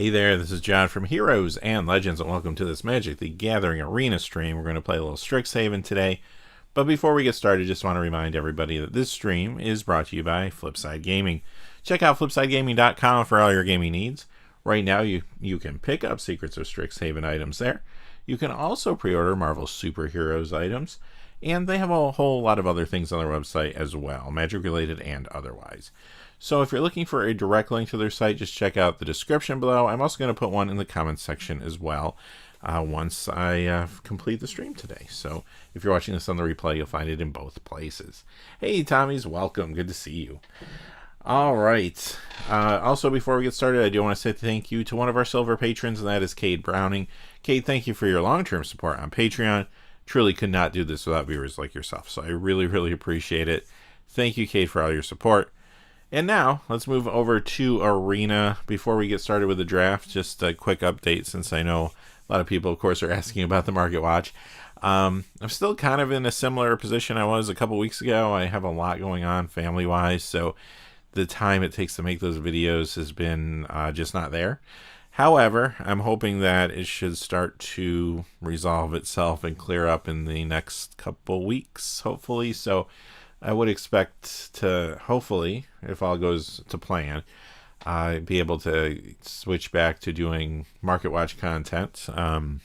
Hey there, this is John from Heroes and Legends, and welcome to this Magic the Gathering Arena stream. We're going to play a little Strixhaven today, but before we get started, just want to remind everybody that this stream is brought to you by Flipside Gaming. Check out flipsidegaming.com for all your gaming needs. Right now, you can pick up Secrets of Strixhaven items there. You can also pre-order Marvel Superheroes items, and they have a whole lot of other things on their website as well, Magic-related and otherwise. So if you're looking for a direct link to their site, just check out the description below. I'm also going to put one in the comments section as well once I complete the stream today. So if you're watching this on the replay, you'll find it in both places. Hey, Tommies, welcome. Good to see you. All right. Also, before we get started, I do want to say thank you to one of our silver patrons, and that is Cade Browning. Cade, thank you for your long-term support on Patreon. Truly could not do this without viewers like yourself, so I really, really appreciate it. Thank you, Cade, for all your support. And now, let's move over to Arena. Before we get started with the draft, just a quick update, since I know a lot of people, of course, are asking about the Market Watch. I'm still kind of in a similar position I was a couple weeks ago. I have a lot going on family-wise, so the time it takes to make those videos has been just not there. However, I'm hoping that it should start to resolve itself and clear up in the next couple weeks, hopefully. So I would expect to, hopefully, if all goes to plan, be able to switch back to doing Market Watch content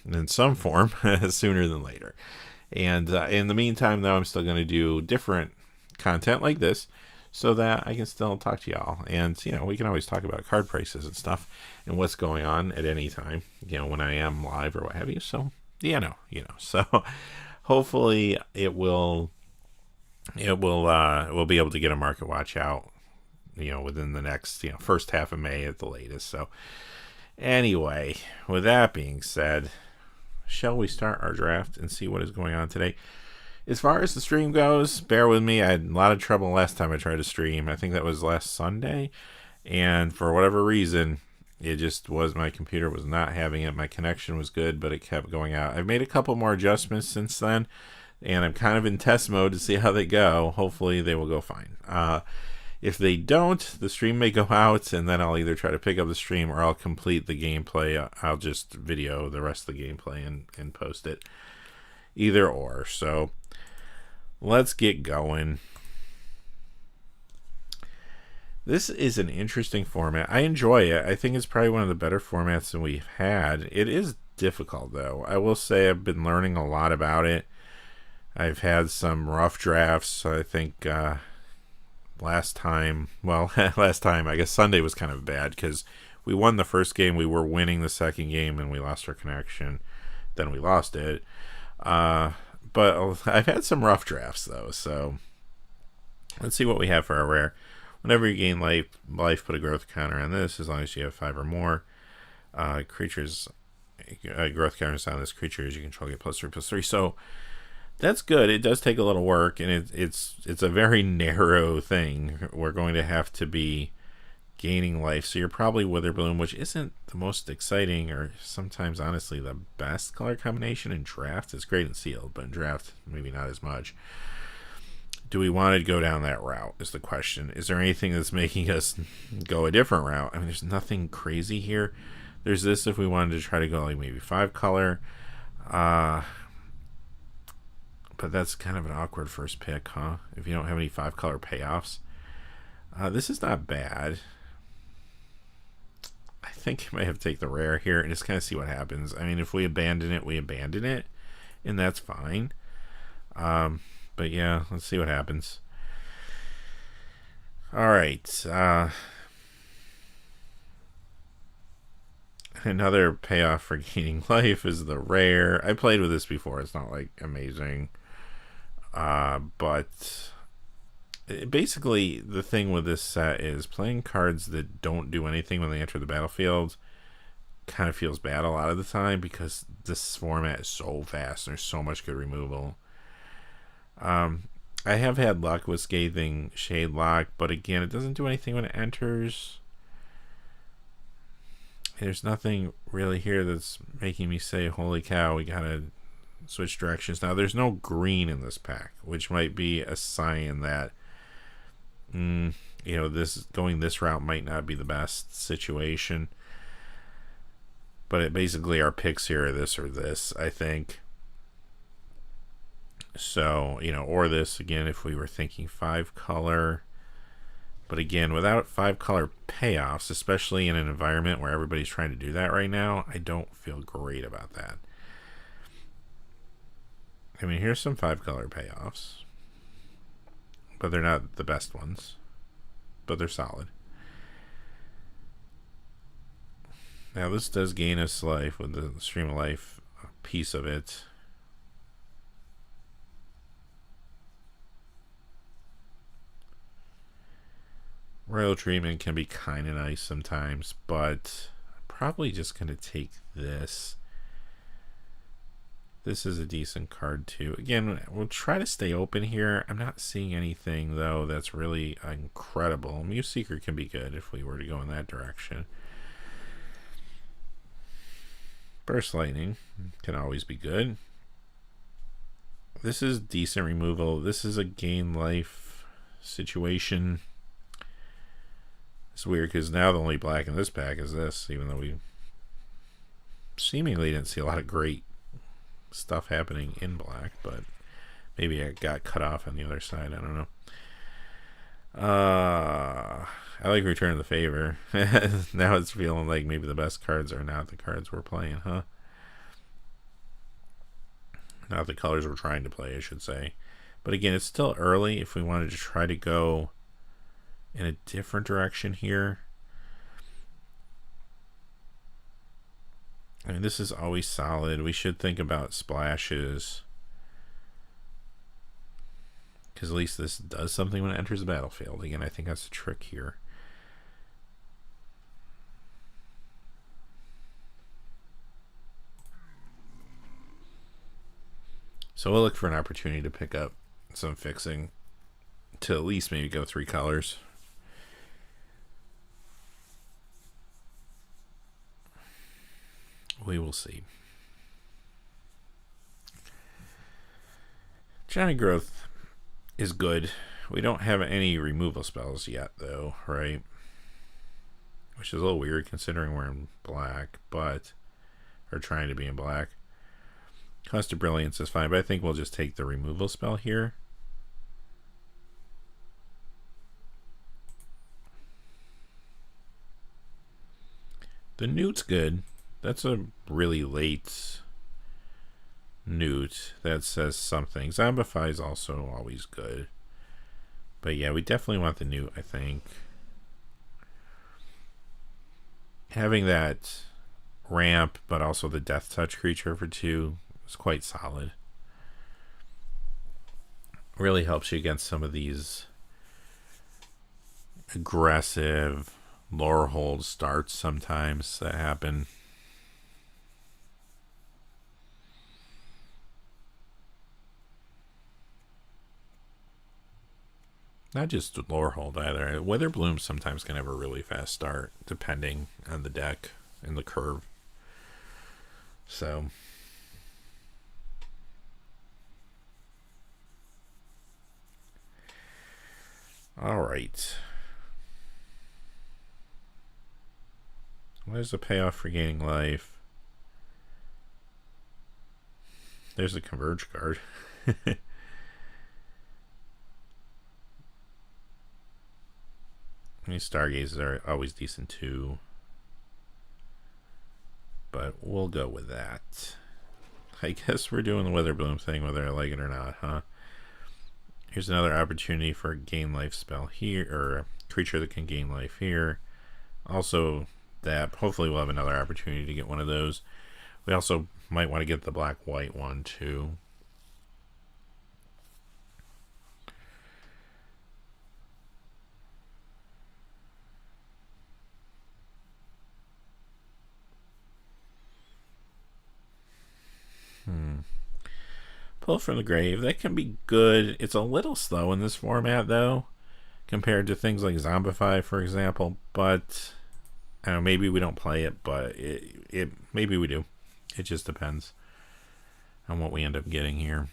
in some form sooner than later. And in the meantime, though, I'm still going to do different content like this so that I can still talk to y'all. And, you know, we can always talk about card prices and stuff and what's going on at any time, you know, when I am live or what have you. So, so hopefully we'll be able to get a Market Watch out, you know, within the next, first half of May at the latest. So anyway, with that being said, shall we start our draft and see what is going on today? As far as the stream goes, bear with me. I had a lot of trouble last time I tried to stream. I think that was last Sunday, and for whatever reason, it just was, my computer was not having it. My connection was good, but it kept going out. I've made a couple more adjustments since then, and I'm kind of in test mode to see how they go. Hopefully they will go fine. If they don't, the stream may go out, and then I'll either try to pick up the stream or I'll complete the gameplay. I'll just video the rest of the gameplay and post it. Either or. So let's get going. This is an interesting format. I enjoy it. I think it's probably one of the better formats that we've had. It is difficult, though. I will say I've been learning a lot about it. I've had some rough drafts. I think last time, I guess Sunday was kind of bad because we won the first game. We were winning the second game, and we lost our connection. Then we lost it. But I've had some rough drafts, though. So let's see what we have for our rare. Whenever you gain life, put a growth counter on this, as long as you have 5 or more. Creatures, growth counters on this creature as you control get +3/+3. So that's good. It does take a little work, and it's a very narrow thing. We're going to have to be gaining life, so you're probably Witherbloom, which isn't the most exciting or sometimes honestly the best color combination in draft. It's great in sealed, but in draft maybe not as much. Do we want to go down that route is the question. Is there anything that's making us go a different route? I mean, there's nothing crazy here. There's this if we wanted to try to go like maybe 5 color, but that's kind of an awkward first pick, huh? If you don't have any 5 color payoffs. This is not bad. I think I might have to take the rare here and just kind of see what happens. I mean, if we abandon it, we abandon it, and that's fine. But yeah, let's see what happens. All right. Another payoff for gaining life is the rare. I played with this before. It's not like amazing. But basically the thing with this set is playing cards that don't do anything when they enter the battlefield kind of feels bad a lot of the time because this format is so fast. There's so much good removal. I have had luck with Scathing Shade Lock, but again, it doesn't do anything when it enters. There's nothing really here that's making me say, holy cow, we gotta switch directions. Now, there's no green in this pack, which might be a sign that this going this route might not be the best situation. But it basically our picks here are this or this, I think. So, you know, or this again if we were thinking 5-color. But again, without 5-color payoffs, especially in an environment where everybody's trying to do that right now, I don't feel great about that. I mean, here's some 5-color payoffs. But they're not the best ones. But they're solid. Now this does gain us life with the Stream of Life piece of it. Royal treatment can be kind of nice sometimes, but I'm probably just going to take this. This is a decent card too. Again, we'll try to stay open here. I'm not seeing anything though that's really incredible. Muse Seeker can be good if we were to go in that direction. Burst Lightning can always be good. This is decent removal. This is a gain life situation. It's weird because now the only black in this pack is this, even though we seemingly didn't see a lot of great stuff happening in black, but maybe I got cut off on the other side. I don't know. I like Return the Favor. Now it's feeling like maybe the best cards are not the cards we're playing, huh? Not the colors we're trying to play, I should say. But again, it's still early if we wanted to try to go in a different direction here. I mean, this is always solid. We should think about splashes, because at least this does something when it enters the battlefield. Again, I think that's the trick here. So we'll look for an opportunity to pick up some fixing to at least maybe go 3 colors. We will see. Giant Growth is good. We don't have any removal spells yet, though, right? Which is a little weird considering we're in black, but or trying to be in black. Costa Brilliance is fine, but I think we'll just take the removal spell here. The Newt's good. That's a really late Newt that says something. Zombify is also always good. But yeah, we definitely want the Newt, I think. Having that ramp, but also the Death Touch creature for 2 is quite solid. Really helps you against some of these aggressive lower hold starts sometimes that happen. Not just lower hold either. Wither Bloom sometimes can have a really fast start, depending on the deck and the curve. So, all right. There's a payoff for gaining life. There's a Converge card. These Stargazes are always decent too. But we'll go with that. I guess we're doing the Wither Bloom thing whether I like it or not, huh? Here's another opportunity for a gain life spell here, or a creature that can gain life here. Also that, hopefully we'll have another opportunity to get one of those. We also might want to get the black-white one too. Pull from the Grave, that can be good. It's a little slow in this format though, compared to things like Zombify, for example, but I don't know, maybe we don't play it, but it maybe we do. It just depends on what we end up getting here.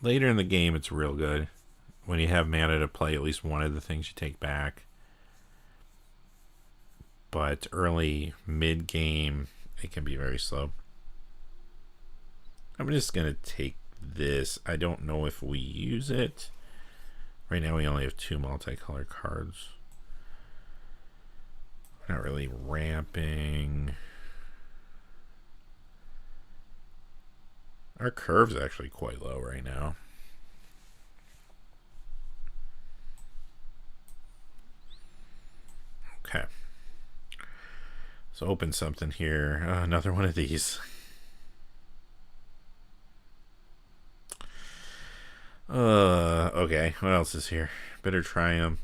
Later in the game, it's real good when you have mana to play at least one of the things you take back. but early mid game it can be very slow. I'm just gonna take this. I don't know if we use it. Right now we only have 2 multicolor cards. We're not really ramping. Our curve's actually quite low right now. Okay. So open something here. Another one of these. Okay. What else is here? Better try them.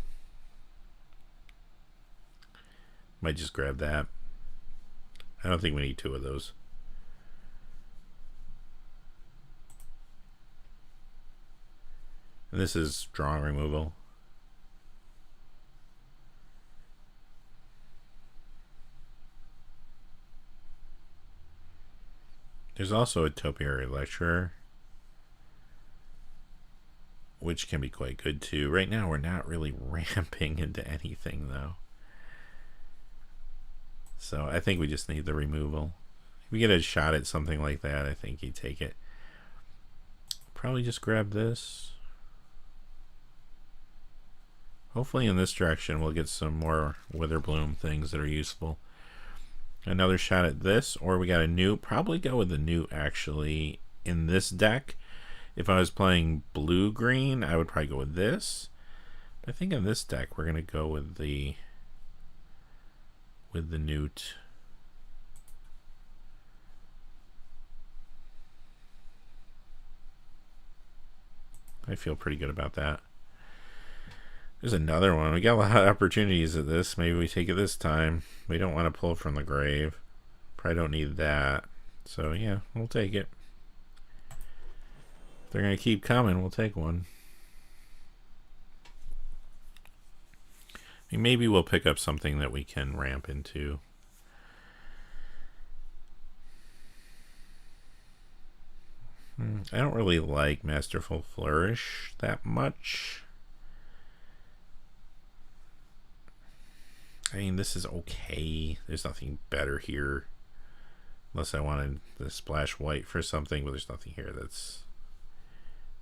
Might just grab that. I don't think we need 2 of those. And this is drawing removal. There's also a topiary lecturer, which can be quite good too. Right now we're not really ramping into anything though. So I think we just need the removal. If we get a shot at something like that, I think you take it. Probably just grab this. Hopefully in this direction we'll get some more Witherbloom things that are useful. Another shot at this, or we got a Newt. Probably go with the Newt actually in this deck. If I was playing blue-green, I would probably go with this. But I think in this deck we're gonna go with the Newt. I feel pretty good about that. There's another one. We got a lot of opportunities at this. Maybe we take it this time. We don't want to pull from the grave. Probably don't need that. So yeah, we'll take it. If they're going to keep coming, we'll take one. I mean, maybe we'll pick up something that we can ramp into. I don't really like Masterful Flourish that much. I mean, this is okay. There's nothing better here. Unless I wanted to splash white for something, but there's nothing here that's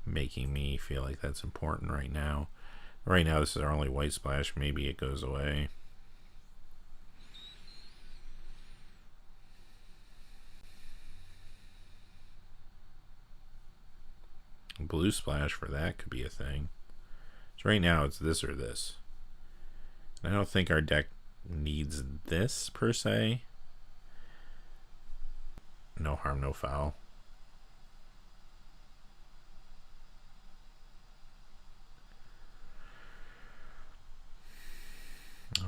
making me feel like that's important right now. Right now, this is our only white splash. Maybe it goes away. Blue splash for that could be a thing. So right now, it's this or this. I don't think our deck needs this per se. No harm, no foul.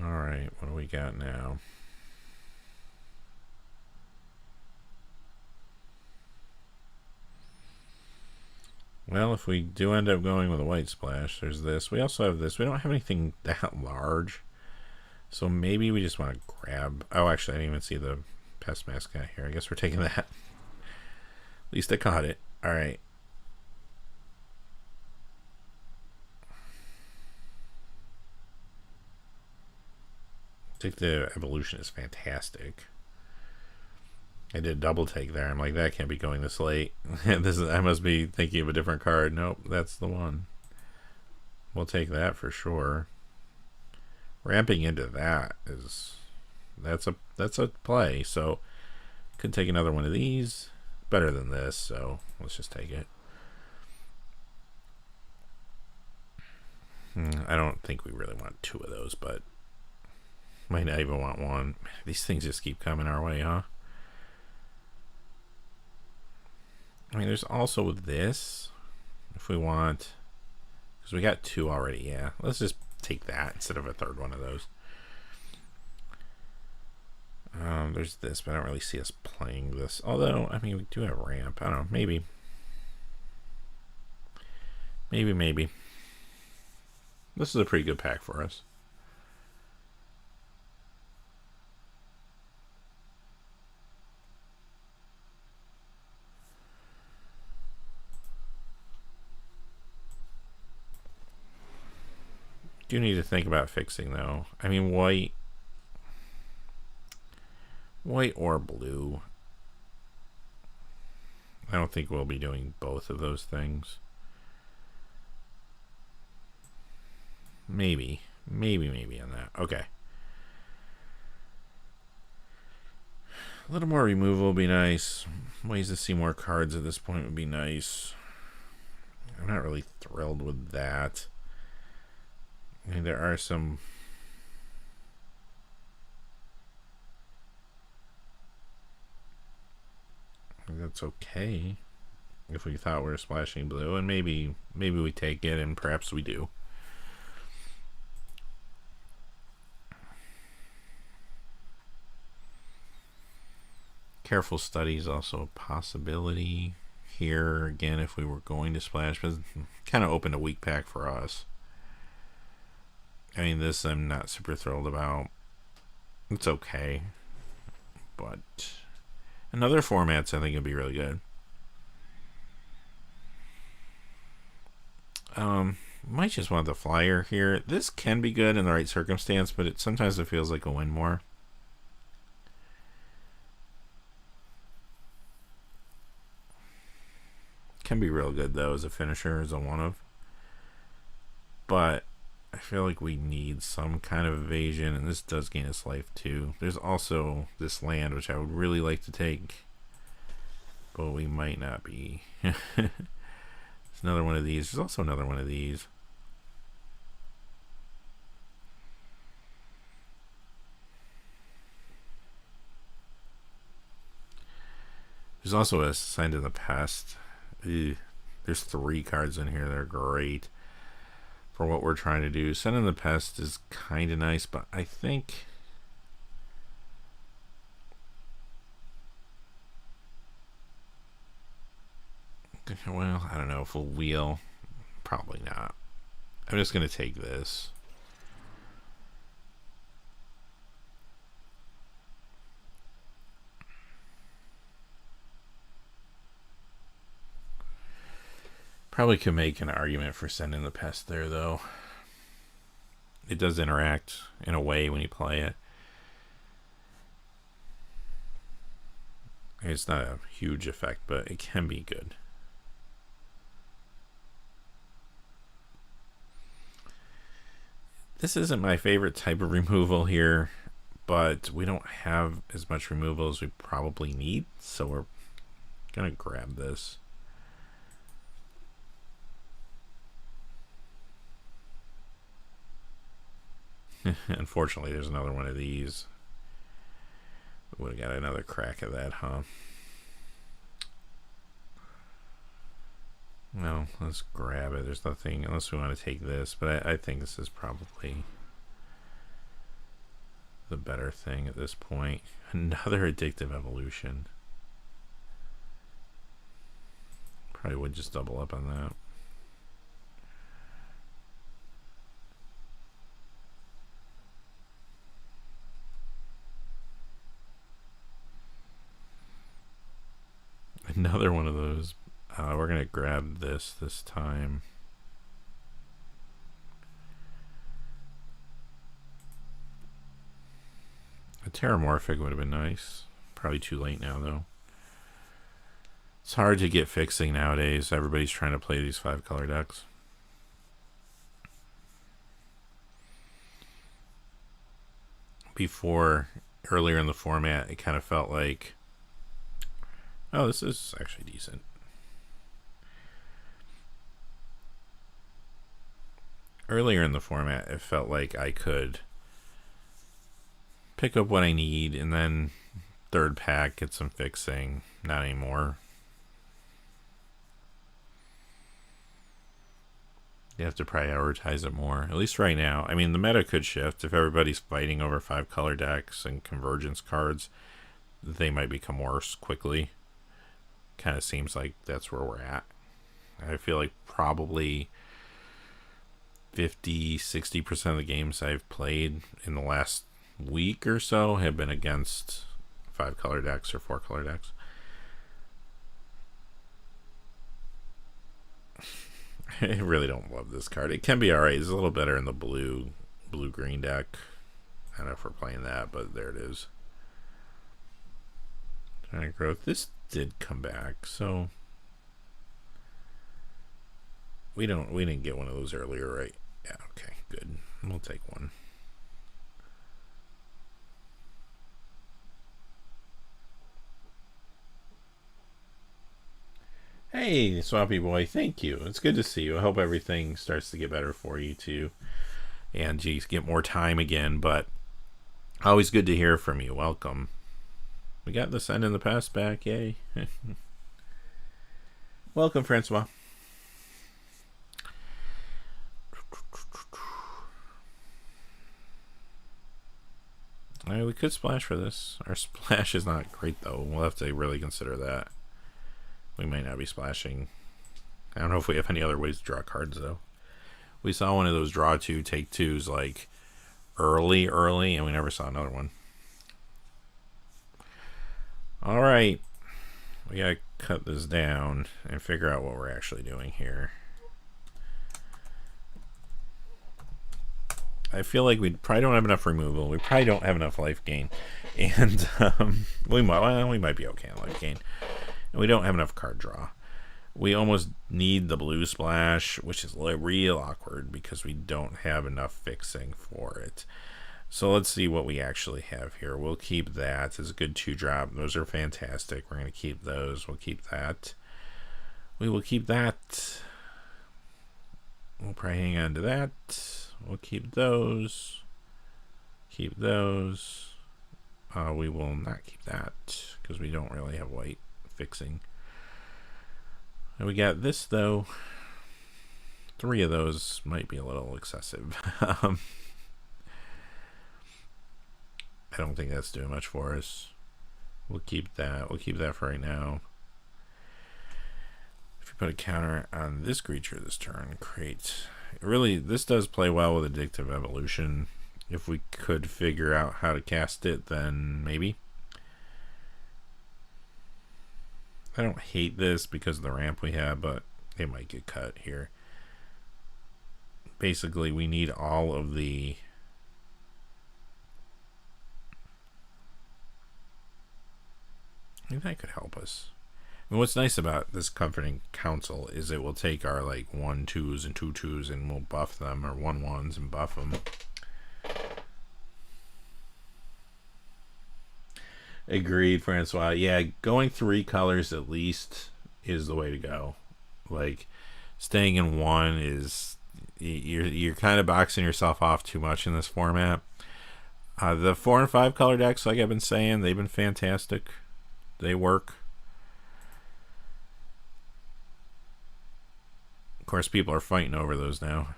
Alright, what do we got now? Well, if we do end up going with a white splash, there's this. We also have this. We don't have anything that large. So maybe we just want to grab... Oh, actually, I didn't even see the pest mascot here. I guess we're taking that. At least I caught it. Alright. I think the evolution is fantastic. I did a double take there. I'm like, that can't be going this late. I must be thinking of a different card. Nope, that's the one. We'll take that for sure. Ramping into that is that's a play. So could take another one of these. Better than this, so let's just take it. I don't think we really want 2 of those, but might not even want 1. These things just keep coming our way, huh? I mean, there's also this, if we want, because we got 2 already. Yeah, let's just take that instead of a third one of those. There's this, but I don't really see us playing this. Although, I mean, we do have ramp. I don't know, maybe. Maybe. This is a pretty good pack for us. Do need to think about fixing though. I mean, white White or blue. I don't think we'll be doing both of those things. Maybe on that. Okay. A little more removal would be nice. Ways to see more cards at this point would be nice. I'm not really thrilled with that. I mean, there are some... That's okay. If we thought we were splashing blue, and maybe we take it, and perhaps we do. Careful study is also a possibility here. Again, if we were going to splash, but kind of opened a weak pack for us. I mean, this I'm not super thrilled about. It's okay, but in other formats, I think it'd be really good. Might just want the flyer here. This can be good in the right circumstance, but sometimes it feels like a win more. Can be real good though as a finisher, as a one of. But I feel like we need some kind of evasion, and this does gain us life too. There's also this land which I would really like to take, but we might not be. There's another one of these. There's also another one of these. There's also a Sign to the Pest. Ew. There's 3 cards in here that are great for what we're trying to do. Send in the Pest is kind of nice, but I think well, I don't know if we'll wheel. Probably not. I'm just going to take this. Probably could make an argument for sending the Pest there, though. It does interact in a way when you play it. It's not a huge effect, but it can be good. This isn't my favorite type of removal here, but we don't have as much removal as we probably need, so we're gonna grab this. Unfortunately, there's another one of these. We would have got another crack at that, huh? No, let's grab it. There's nothing, unless we want to take this, but I think this is probably the better thing at this point. Another addictive evolution. Probably would just double up on that. Another one of those. We're going to grab this time. A Terramorphic would have been nice. Probably too late now, though. It's hard to get fixing nowadays. Everybody's trying to play these 5-color decks. Before, earlier in the format, it kind of felt like, oh, this is actually decent. Earlier in the format, it felt like I could pick up what I need and then third pack, get some fixing. Not anymore. You have to prioritize it more, at least right now. I mean, the meta could shift. If everybody's fighting over 5-color decks and convergence cards, they might become worse quickly. Kind of seems like that's where we're at. I feel like probably 50-60% of the games I've played in the last week or so have been against 5-color decks or 4-color decks. I really don't love this card. It can be alright. It's a little better in the blue-green deck. I don't know if we're playing that, but there it is. Giant growth. This did come back, so we didn't get one of those earlier, right? Yeah, okay, good. We'll take one. Hey, Swampy Boy, thank you. It's good to see you. I hope everything starts to get better for you too. And you get more time again, but always good to hear from you. Welcome. We got the Send in the Past back, yay. Welcome, Francois. Alright, we could splash for this. Our splash is not great though. We'll have to really consider that. We might not be splashing. I don't know if we have any other ways to draw cards though. We saw one of those draw two, take twos like early, and we never saw another one. Alright. We gotta cut this down and figure out what we're actually doing here. I feel like we probably don't have enough removal. We probably don't have enough life gain. And we might be okay on life gain. And we don't have enough card draw. We almost need the blue splash, which is real awkward because we don't have enough fixing for it. So let's see what we actually have here. We'll keep that. It's a good 2-drop. Those are fantastic. We're going to keep those. We'll keep that. We will keep that. We'll probably hang on to that. We'll keep those. Keep those. We will not keep that because we don't really have white fixing. And we got this though. 3 of those might be a little excessive. I don't think that's doing much for us. We'll keep that. We'll keep that for right now. If you put a counter on this creature this turn, great. Really, this does play well with Addictive Evolution. If we could figure out how to cast it, then maybe. I don't hate this because of the ramp we have, but it might get cut here. Basically, we need all of the... I think that could help us. And what's nice about this Comforting Council is it will take our like 1/2s and 2/2s and we'll buff them, or 1/1s and buff them. Agreed, Francois. Yeah, going 3 colors at least is the way to go. Like, staying in 1 is... You're kind of boxing yourself off too much in this format. The 4 and 5 color decks, like I've been saying, they've been fantastic. They work. Of course, people are fighting over those now.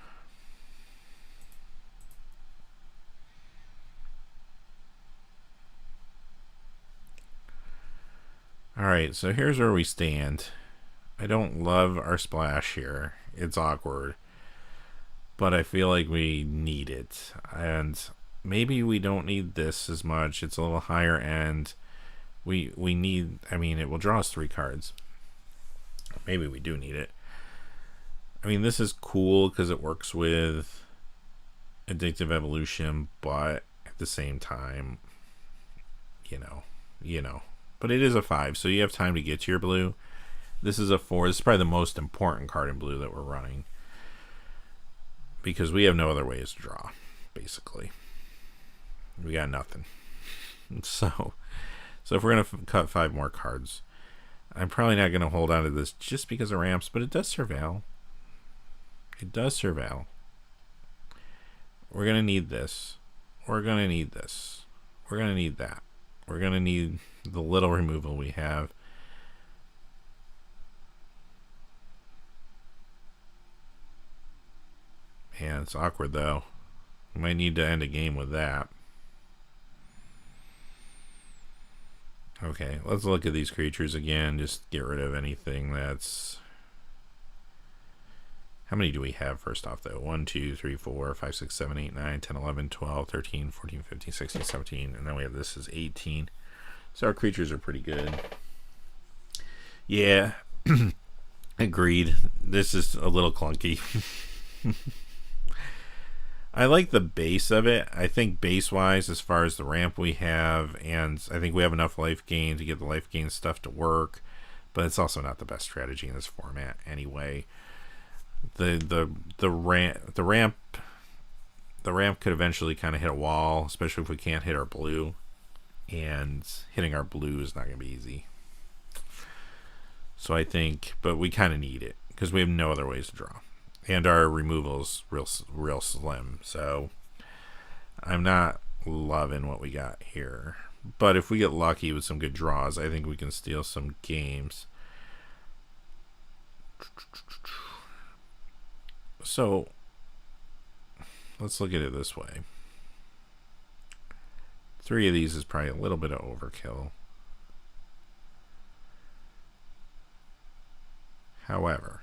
Alright, so here's where we stand. I don't love our splash here. It's awkward. But I feel like we need it. And maybe we don't need this as much. It's a little higher end. We need... I mean, it will draw us 3 cards. Maybe we do need it. I mean, this is cool because it works with Addictive Evolution, but at the same time, you know. But it is a 5, so you have time to get to your blue. This is a 4. This is probably the most important card in blue that we're running. Because we have no other ways to draw, basically. We got nothing. So if we're going to cut 5 more cards, I'm probably not going to hold on to this just because of ramps, but it does surveil. It does surveil. We're going to need this. We're going to need this. We're going to need that. We're going to need the little removal we have. Man, it's awkward though. We might need to end a game with that. Okay, let's look at these creatures again. Just get rid of anything that's... How many do we have first off though? 1, 2, 3, 4, 5, 6, 7, 8, 9, 10, 11, 12, 13, 14, 15, 16, 17. And then we have this is 18. So our creatures are pretty good. Yeah. Agreed. This is a little clunky. I like the base of it. I think base-wise, as far as the ramp we have, and I think we have enough life gain to get the life gain stuff to work, but it's also not the best strategy in this format anyway. The ramp could eventually kind of hit a wall, especially if we can't hit our blue, and hitting our blue is not going to be easy. So I think, but we kind of need it because we have no other ways to draw, and our removal is real slim. So I'm not loving what we got here, but if we get lucky with some good draws, I think we can steal some games. So let's look at it this way. 3 of these is probably a little bit of overkill. However,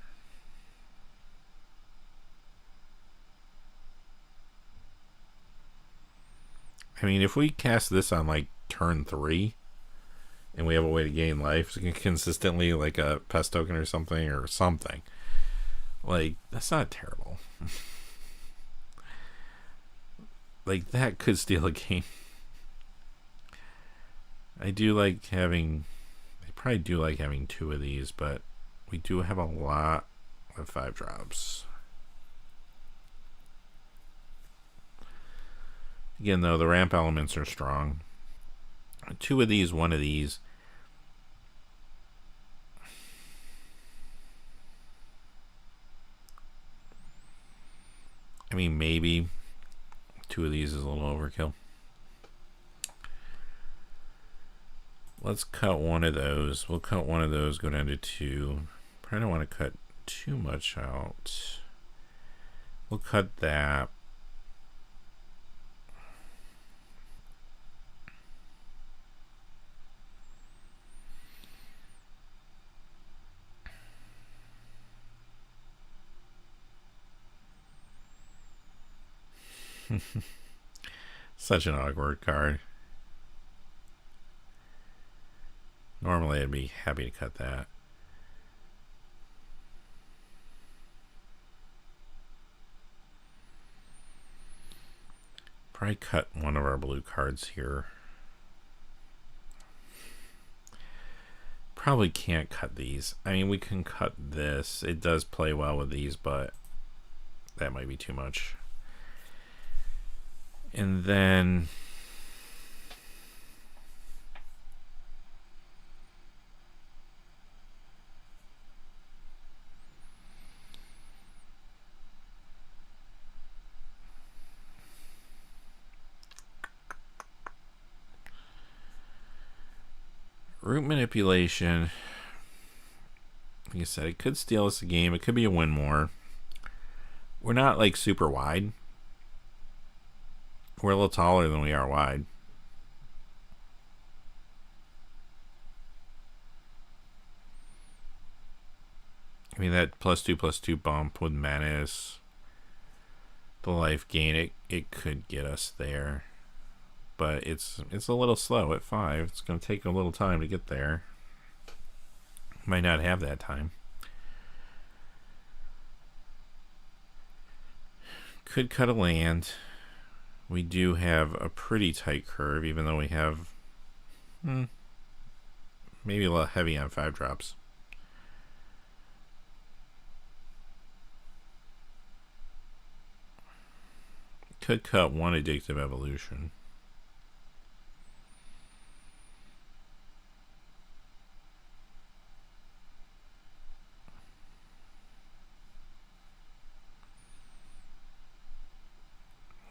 I mean, if we cast this on like turn 3 and we have a way to gain life consistently, like a pest token or something, like, that's not terrible. Like, that could steal a game. I probably do like having 2 of these, but we do have a lot of 5 drops. Again, though, the ramp elements are strong. 2 of these, 1 of these. I mean, maybe 2 of these is a little overkill. Let's cut 1 of those. We'll cut 1 of those, go down to 2. Probably don't want to cut too much out. We'll cut that. Such an awkward card. Normally I'd be happy to cut that. Probably cut 1 of our blue cards here. Probably can't cut these. I mean, we can cut this. It does play well with these, but that might be too much. And then route manipulation. Like I said, it could steal us a game. It could be a win more. We're not like super wide. We're a little taller than we are wide. I mean, that +2/+2 bump with Menace, the life gain, it could get us there. But it's a little slow at 5. It's going to take a little time to get there. Might not have that time. Could cut a land. We do have a pretty tight curve, even though we have maybe a little heavy on 5 drops. Could cut 1 addictive evolution.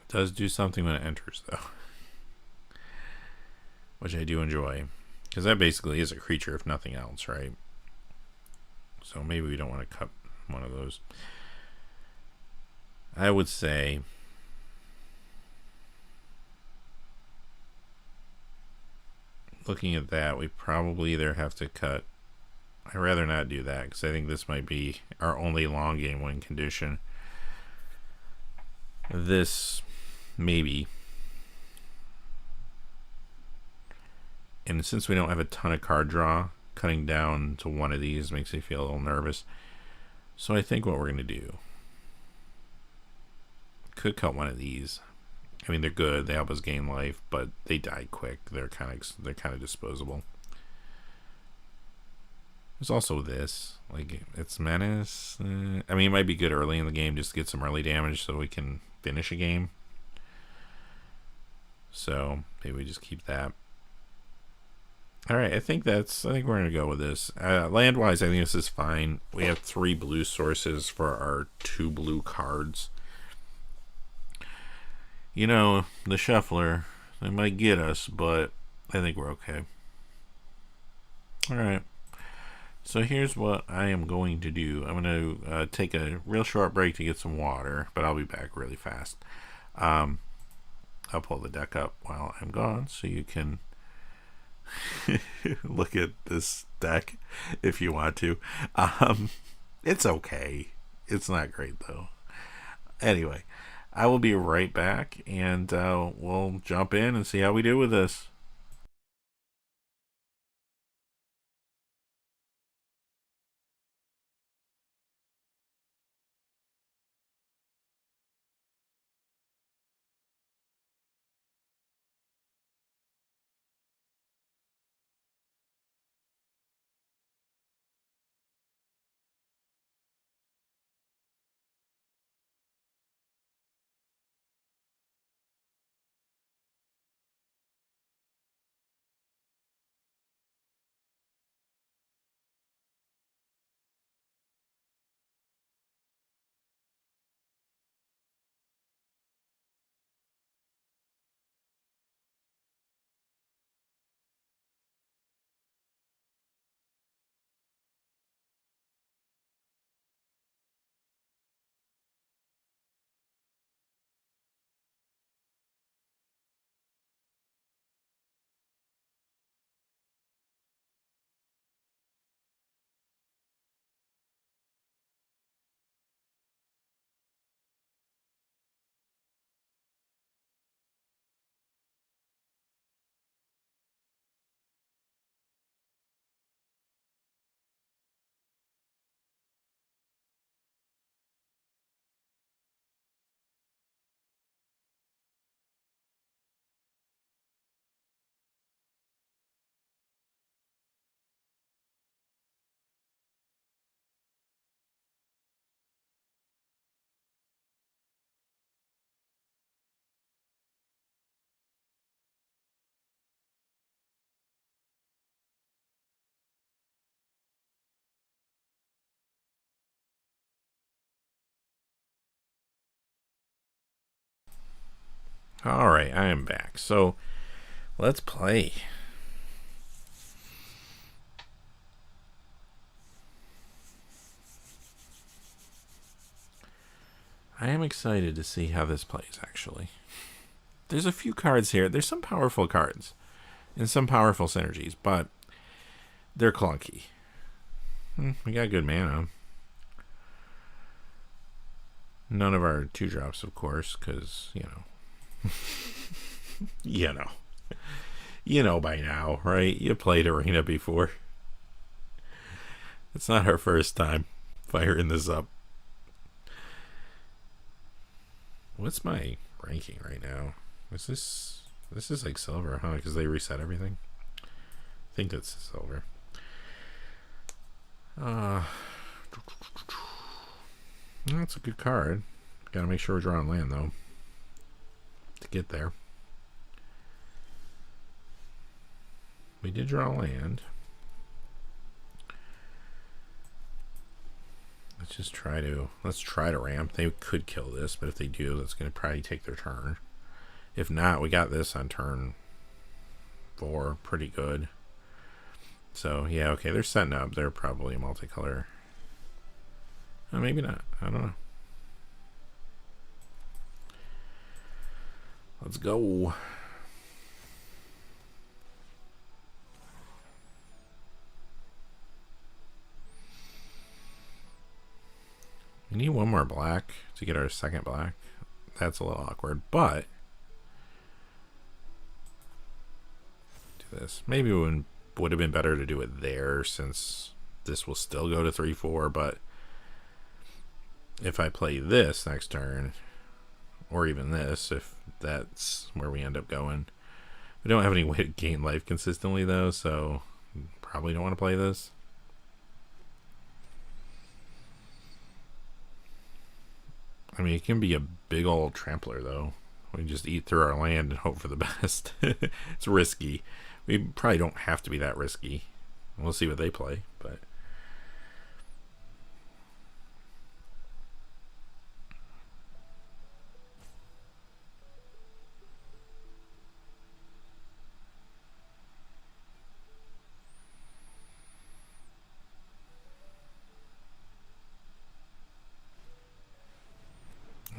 Does do something when it enters, though, which I do enjoy, because that basically is a creature if nothing else, right? So maybe we don't want to cut 1 of those. I would say looking at that, we probably either have to cut. I'd rather not do that, because I think this might be our only long game win condition. This maybe. And since we don't have a ton of card draw, cutting down to 1 of these makes me feel a little nervous. So I think what we're going to do, could cut one of these. I mean, they're good. They help us gain life, but they die quick. They're kind of disposable. There's also this, like, it's menace. I mean, it might be good early in the game just to get some early damage so we can finish a game. So maybe we just keep that. All right, I think we're gonna go with this. Land wise, I think this is fine. We have 3 blue sources for our 2 blue cards. You know, the shuffler, they might get us, but I think we're okay. All right. So here's what I am going to do. I'm going to take a real short break to get some water, but I'll be back really fast. I'll pull the deck up while I'm gone so you can look at this deck if you want to. It's okay. It's not great though. Anyway, I will be right back, and we'll jump in and see how we do with this. All right, I am back. So let's play. I am excited to see how this plays, actually. There's a few cards here. There's some powerful cards and some powerful synergies, but they're clunky. We got good mana. None of our 2-drops, of course, because, you know. You know by now, right? You played Arena before. It's not our first time firing this up. What's my ranking right now? This is like silver, huh? Because they reset everything. I think that's silver. That's a good card. Gotta make sure we're drawing land though to get there. We did draw land. Let's try to ramp. They could kill this, but if they do, that's going to probably take their turn. If not, we got this on turn 4. Pretty good. So, yeah, okay, they're setting up. They're probably a multicolor. Maybe not. I don't know. Let's go. We need one more black to get our second black. That's a little awkward, but do this. Maybe it would have been better to do it there, since this will still go to 3/4. But if I play this next turn, or even this, if that's where we end up going. We don't have any way to gain life consistently, though, so probably don't want to play this. I mean, it can be a big old trampler, though. We can just eat through our land and hope for the best. It's risky. We probably don't have to be that risky. We'll see what they play, but...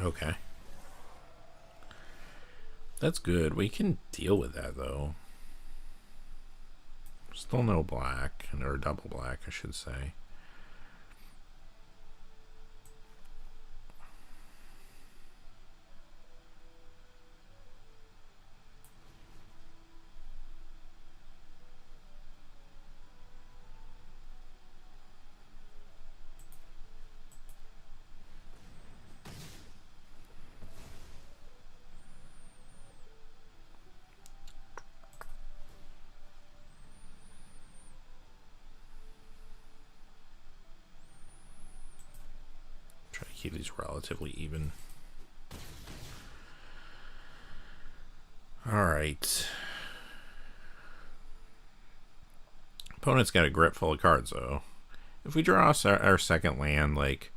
Okay. That's good. We can deal with that, though. Still no black, or double black, I should say. Keep these relatively even. Alright. Opponent's got a grip full of cards, though. If we draw our second land, like,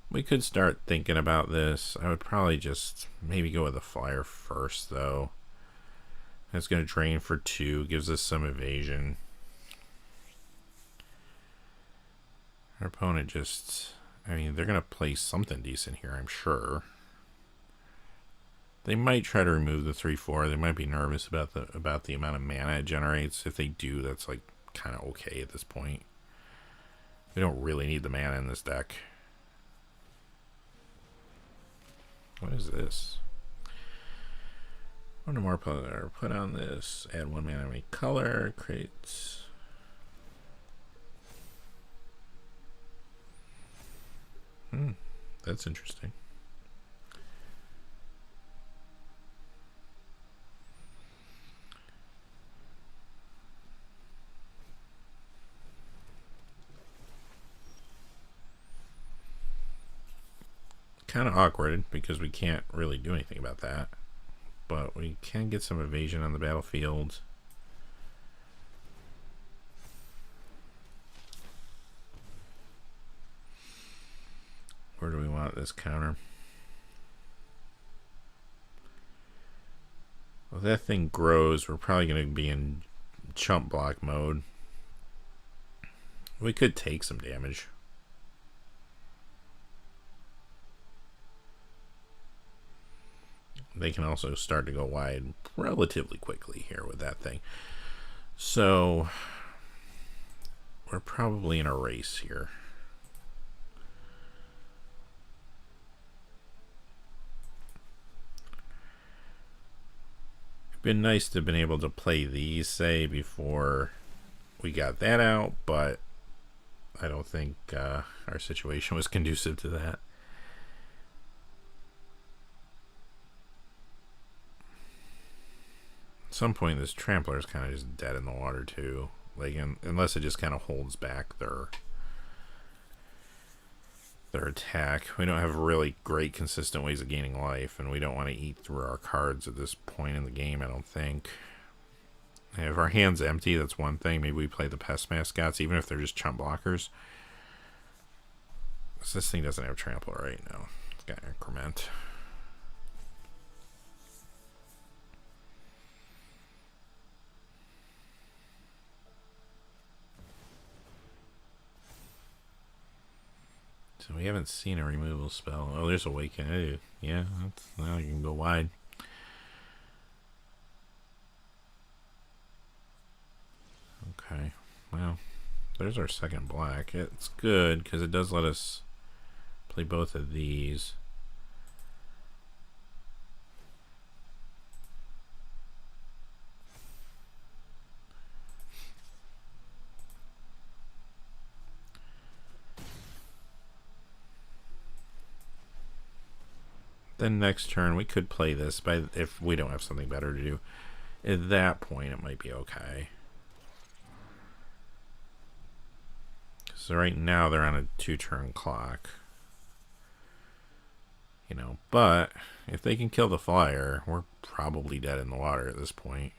we could start thinking about this. I would probably just maybe go with a flyer first, though. It's going to drain for 2, gives us some evasion. Our opponent just... I mean, they're going to play something decent here, I'm sure. They might try to remove the 3/4. They might be nervous about the amount of mana it generates. If they do, that's like kind of okay at this point. They don't really need the mana in this deck. What is this? One more player. Put on this. Add 1 mana, make color. Creates... That's interesting. Kind of awkward because we can't really do anything about that, but we can get some evasion on the battlefield. Where do we want this counter? Well, if that thing grows, we're probably going to be in chump block mode. We could take some damage. They can also start to go wide relatively quickly here with that thing. So we're probably in a race here. Been nice to have been able to play these, say, before we got that out, but I don't think our situation was conducive to that. At some point, this Trampler is kind of just dead in the water, too. Like, unless it just kind of holds back their attack. We don't have really great consistent ways of gaining life, and we don't want to eat through our cards at this point in the game, I don't think. And if our hand's empty, that's one thing. Maybe we play the Pest Mascots, even if they're just chump blockers. So this thing doesn't have Trample right now. It's got Increment. So we haven't seen a removal spell. Oh, there's Awaken. Hey, yeah, now you can go wide. Okay, well, there's our second black. It's good because it does let us play both of these. then next turn we could play this, but if we don't have something better to do, at that point it might be okay. So right now they're on a 2-turn clock. You know, but if they can kill the flyer, we're probably dead in the water at this point.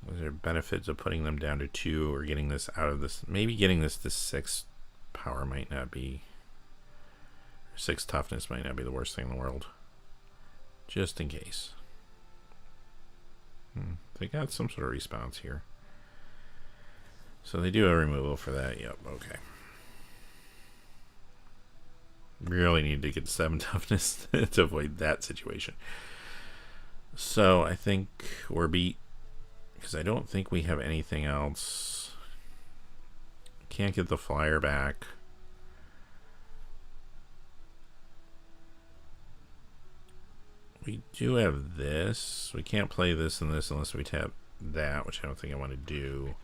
Was there benefits of putting them down to 2 or getting this out of this? Maybe getting this to 6 power might not be, 6 toughness might not be the worst thing in the world. Just in case. They got some sort of response here. So they do a removal for that. Yep, okay. Really need to get 7 toughness to avoid that situation. So I think we're beat, because I don't think we have anything else. Can't get the flyer back. We do have this. We can't play this and this unless we tap that, which I don't think I want to do.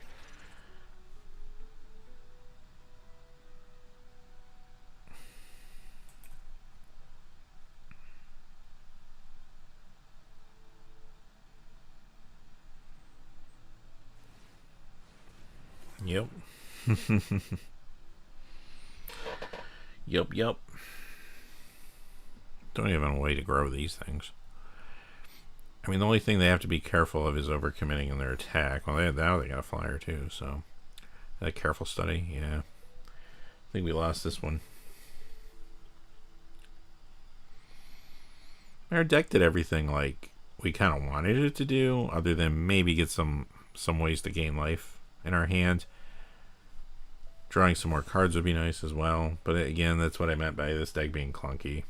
Yep. Yep. Don't even have a way to grow these things. I mean, the only thing they have to be careful of is overcommitting in their attack. Well, now they got a flyer too, so a careful study. Yeah, I think we lost this one. Our deck did everything like we kind of wanted it to do, other than maybe get some ways to gain life in our hand. Drawing some more cards would be nice as well, but again, that's what I meant by this deck being clunky.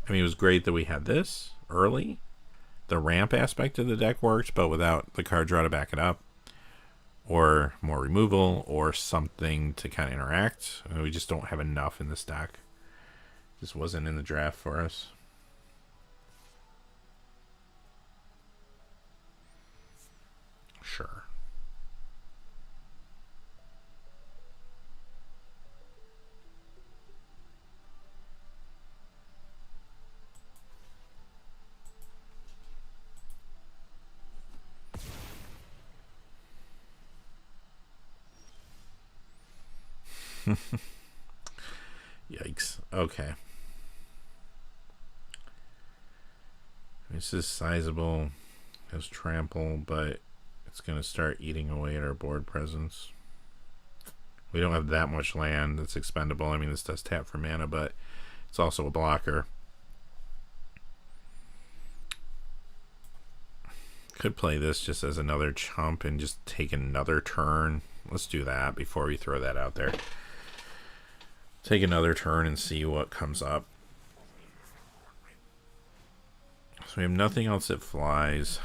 I mean, it was great that we had this early. The ramp aspect of the deck worked, but without the card draw to back it up, or more removal, or something to kind of interact. We just don't have enough in this deck. This wasn't in the draft for us. Sure. Yikes. Okay. This is sizable. Has trample, but it's going to start eating away at our board presence. We don't have that much land that's expendable. I mean, this does tap for mana, but it's also a blocker. Could play this just as another chump and just take another turn. Let's do that before we throw that out there. Take another turn and see what comes up. So we have nothing else that flies.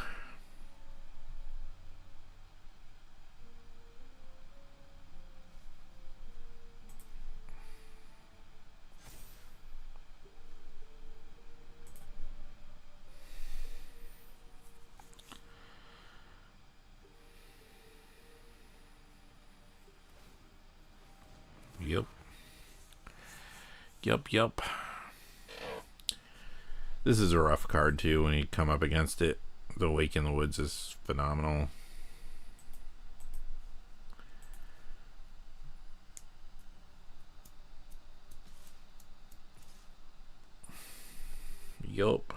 Yep. This is a rough card too when you come up against it. The Wake in the Woods is phenomenal. Yup.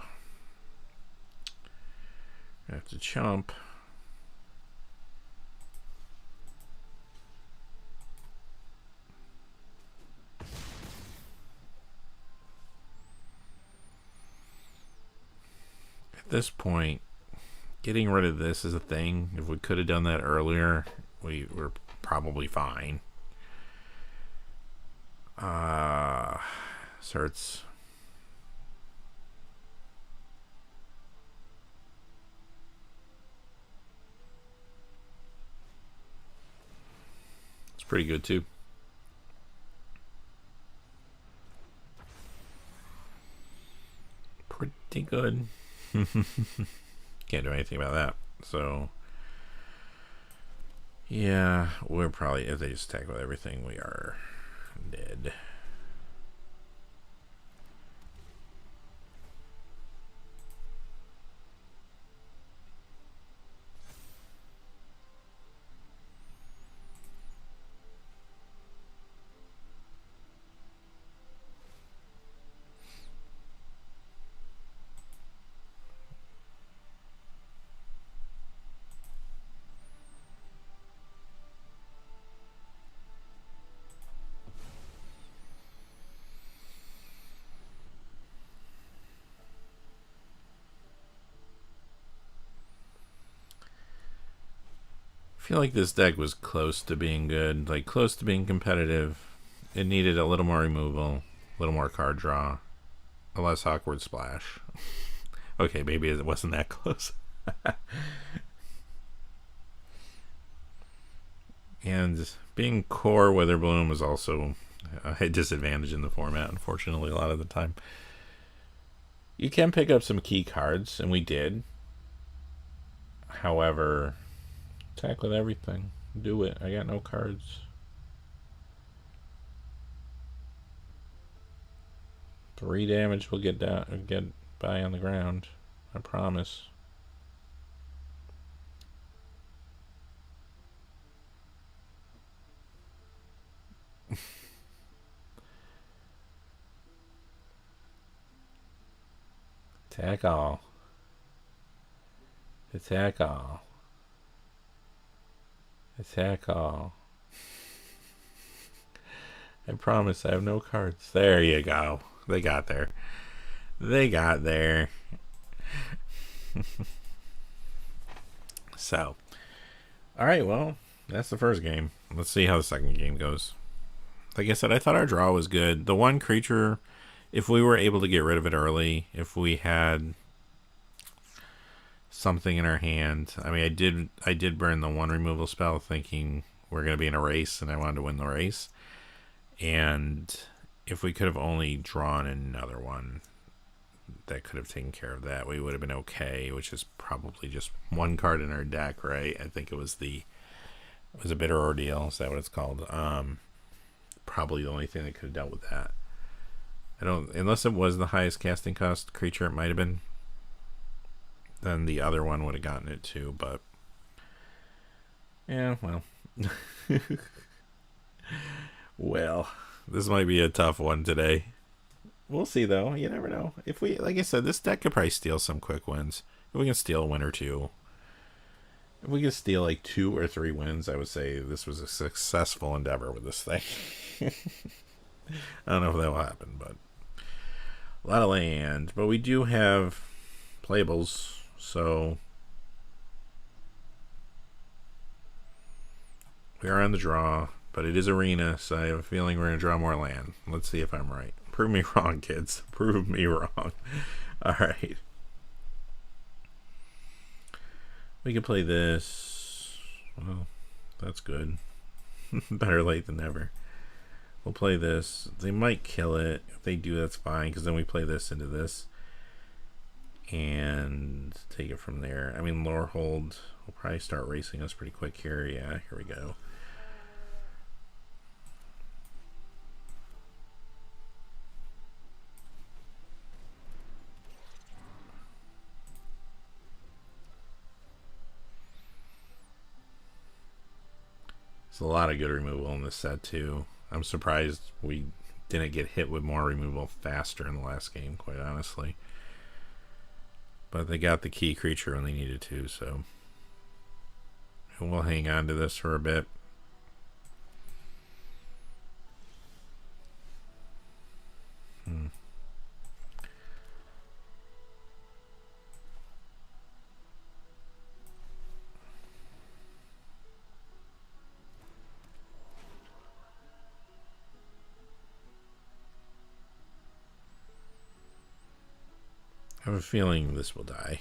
Have to chump. At this point, getting rid of this is a thing. If we could have done that earlier, we were probably fine. So it's pretty good too. pretty good. Can't do anything about that. So, yeah, we're probably, if they just attack with everything, we are dead. I feel like this deck was close to being good, like close to being competitive. It needed a little more removal, a little more card draw, a less awkward splash. Okay, maybe it wasn't that close. And being core Witherbloom was also a disadvantage in the format, unfortunately, a lot of the time. You can pick up some key cards, and we did. However, attack with everything. Do it. I got no cards. 3 damage will get down, get by on the ground. I promise. Attack all. Attack all. Attack all. I promise I have no cards. There you go. They got there. They got there. So, alright, well, that's the first game. Let's see how the second game goes. Like I said, I thought our draw was good. The one creature, if we were able to get rid of it early, if we had something in our hand. I mean, I did burn the one removal spell thinking we're going to be in a race, and I wanted to win the race. And if we could have only drawn another one that could have taken care of that, we would have been okay, which is probably just one card in our deck, right? I think it was a Bitter Ordeal. Is that what it's called? Probably the only thing that could have dealt with that. I don't, unless it was the highest casting cost creature, it might have been. Then the other one would have gotten it too, but yeah, well. Well, this might be a tough one today. We'll see, though. You never know. If we, like I said, this deck could probably steal some quick wins. If we can steal a win or two. If we can steal like 2 or 3 wins, I would say this was a successful endeavor with this thing. I don't know if that will happen, but a lot of land. But we do have playables, so we are on the draw. But it is arena, so I have a feeling we're going to draw more land. Let's see if I'm right. Prove me wrong, kids. Prove me wrong. Alright. We can play this. Well, that's good. Better late than never. We'll play this. They might kill it. If they do, that's fine, because then we play this into this. And take it from there. I mean, Lorehold will probably start racing us pretty quick here. Yeah, here we go. A lot of good removal in this set too. I'm surprised we didn't get hit with more removal faster in the last game, quite honestly. But they got the key creature when they needed to, so we'll hang on to this for a bit. I have a feeling this will die.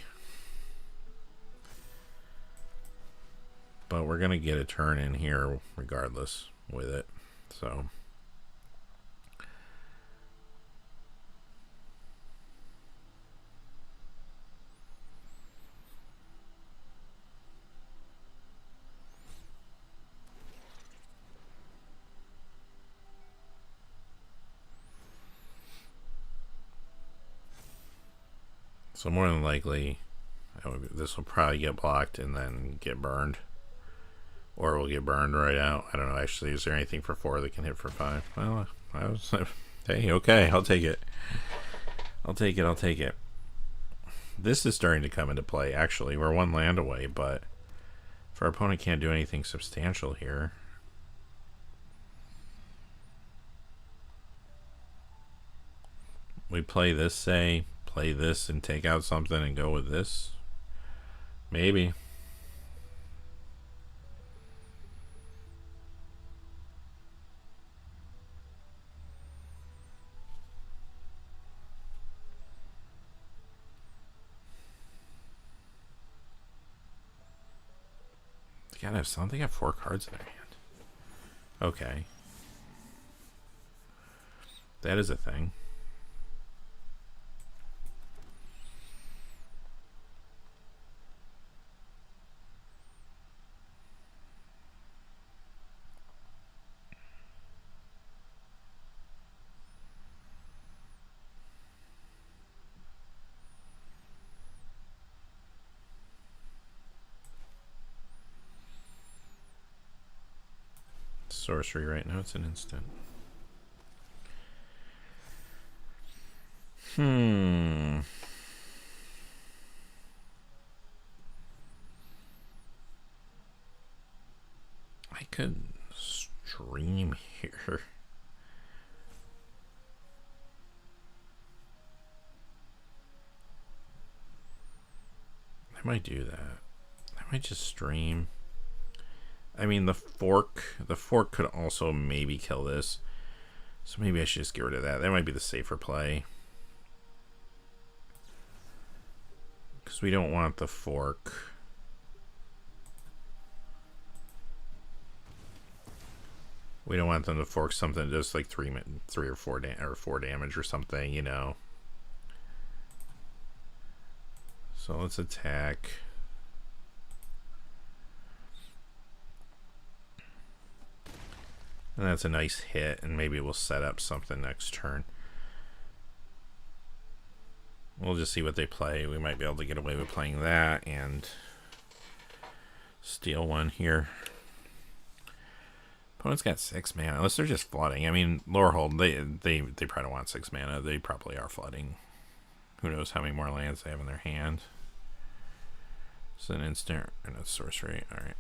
But we're going to get a turn in here regardless with it. So So more than likely, this will probably get blocked and then get burned. Or it will get burned right out. I don't know, actually. Is there anything for 4 that can hit for 5? Well, hey, okay, I'll take it. I'll take it. This is starting to come into play, actually. We're 1 land away, but if our opponent can't do anything substantial here... We play this, say, play this and take out something and go with this. Maybe. They gotta have something. They got 4 cards in their hand. Okay. That is a thing. Sorcery right now, it's an instant. I could stream here. I might do that. I might just stream. I mean, the fork could also maybe kill this. So maybe I should just get rid of that. That might be the safer play. Because we don't want the fork. We don't want them to fork something just like 3 or 4 damage or something, you know. So let's attack. And that's a nice hit, and maybe we'll set up something next turn. We'll just see what they play. We might be able to get away with playing that and steal 1 here. Opponent's got 6 mana, unless they're just flooding. I mean, Lorehold, they probably don't want 6 mana. They probably are flooding. Who knows how many more lands they have in their hand. It's an instant and a sorcery. All right.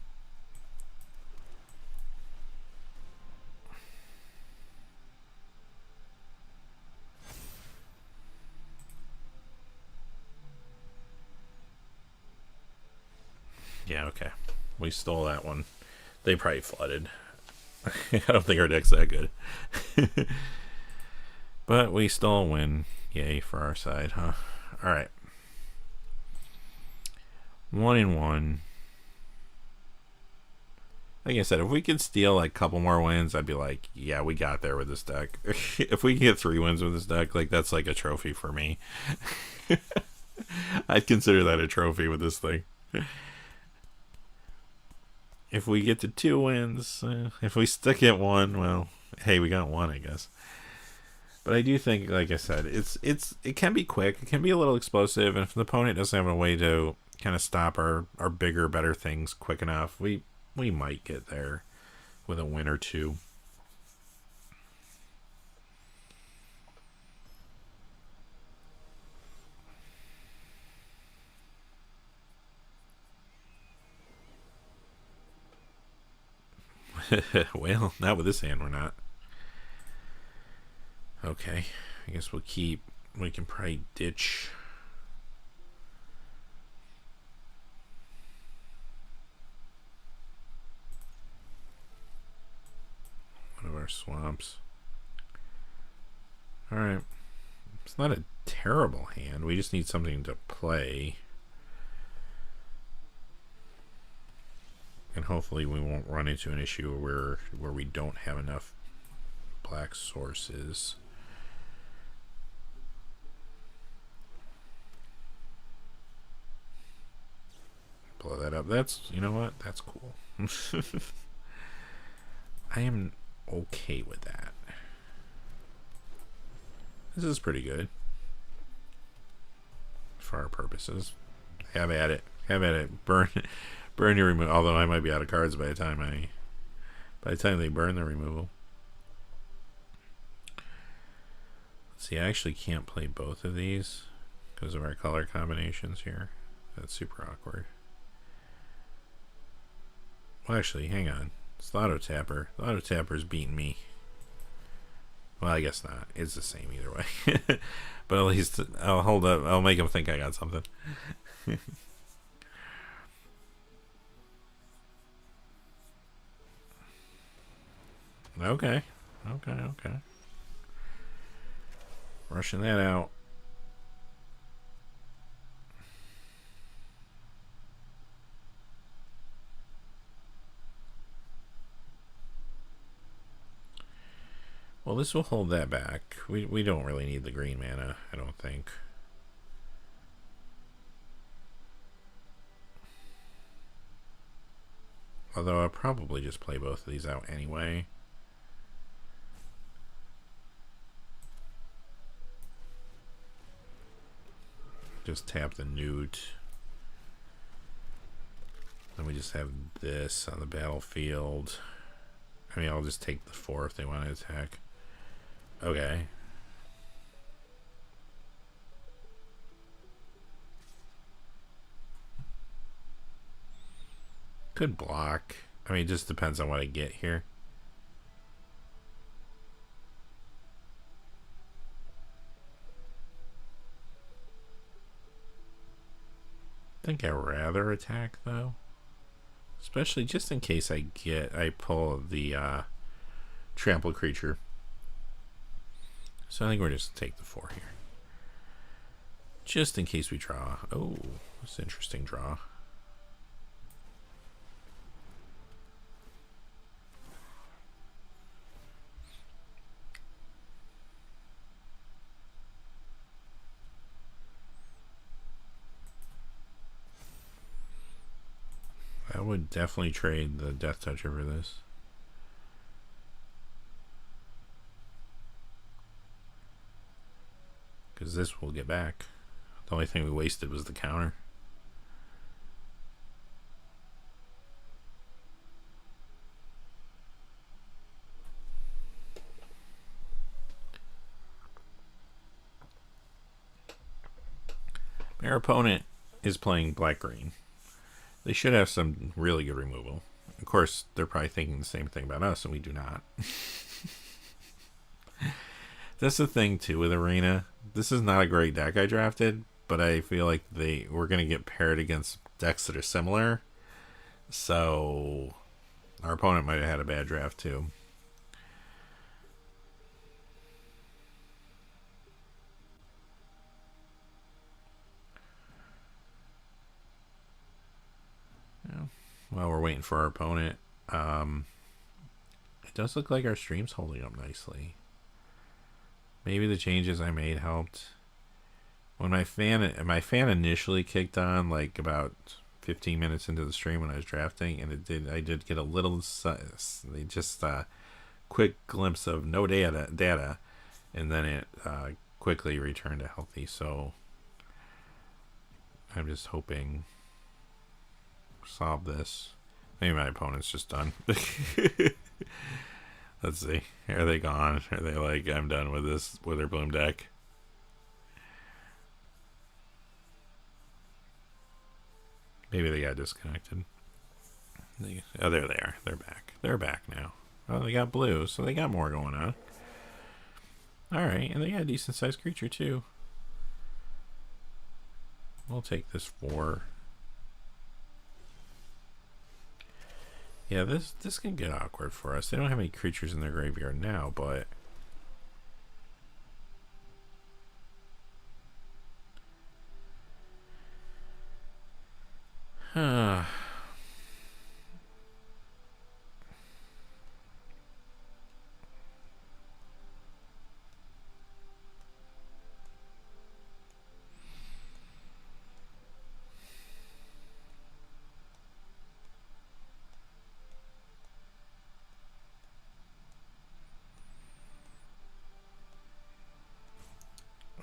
Yeah, okay. We stole that one. They probably flooded. I don't think our deck's that good. But we still win. Yay for our side, huh? Alright. 1-1. Like I said, if we could steal like a couple more wins, I'd be like, yeah, we got there with this deck. If we can get 3 wins with this deck, like that's like a trophy for me. I'd consider that a trophy with this thing. If we get to 2 wins, if we stick at 1, well, hey, we got 1, I guess. But I do think, like I said, it can be quick. It can be a little explosive, and if the opponent doesn't have a way to kind of stop our bigger, better things quick enough, we might get there with a win or 2. Well, not with this hand, we're not. Okay, I guess we'll keep. We can probably ditch. One of our swamps. Alright. It's not a terrible hand. We just need something to play. And hopefully we won't run into an issue where we don't have enough black sources. Blow that up. That's, you know what? That's cool. I am okay with that. This is pretty good. for our purposes. Have at it. Have at it. Burn your removal. Although I might be out of cards by the time they burn the removal. Let's see, I actually can't play both of these because of our color combinations here. That's super awkward. Well, actually, hang on. It's the auto tapper. The auto tapper's beating me. Well, I guess not. It's the same either way. But at least I'll hold up. I'll make him think I got something. Okay. Okay. Rushing that out. Well, this will hold that back. We don't really need the green mana, I don't think. Although I'll probably just play both of these out anyway. Just tap the newt. Then we just have this on the battlefield. I mean, I'll just take the 4 if they want to attack. Okay. Could block. I mean, it just depends on what I get here. I think I'd rather attack though. Especially just in case I pull the trample creature. So I think we're just take the 4 here. Just in case we draw. Oh, that's an interesting draw. I would definitely trade the Death Toucher for this. Because this will get back. The only thing we wasted was the counter. Our opponent is playing black-green. They should have some really good removal. Of course, they're probably thinking the same thing about us, and we do not. That's the thing, too, with Arena. This is not a great deck I drafted, but I feel like we're going to get paired against decks that are similar. So, our opponent might have had a bad draft, too. Well, we're waiting for our opponent. It does look like our stream's holding up nicely. Maybe the changes I made helped. When my fan initially kicked on, like about 15 minutes into the stream when I was drafting, and I did get a little just quick glimpse of no data, and then it quickly returned to healthy. So I'm just hoping solve this. Maybe my opponent's just done. Let's see. Are they gone? Are they like, I'm done with this Witherbloom deck? Maybe they got disconnected. Oh, there they are. They're back. They're back now. Oh, they got blue, so they got more going on. Alright, and they got a decent sized creature too. We'll take this 4. Yeah, this can get awkward for us. They don't have any creatures in their graveyard now, but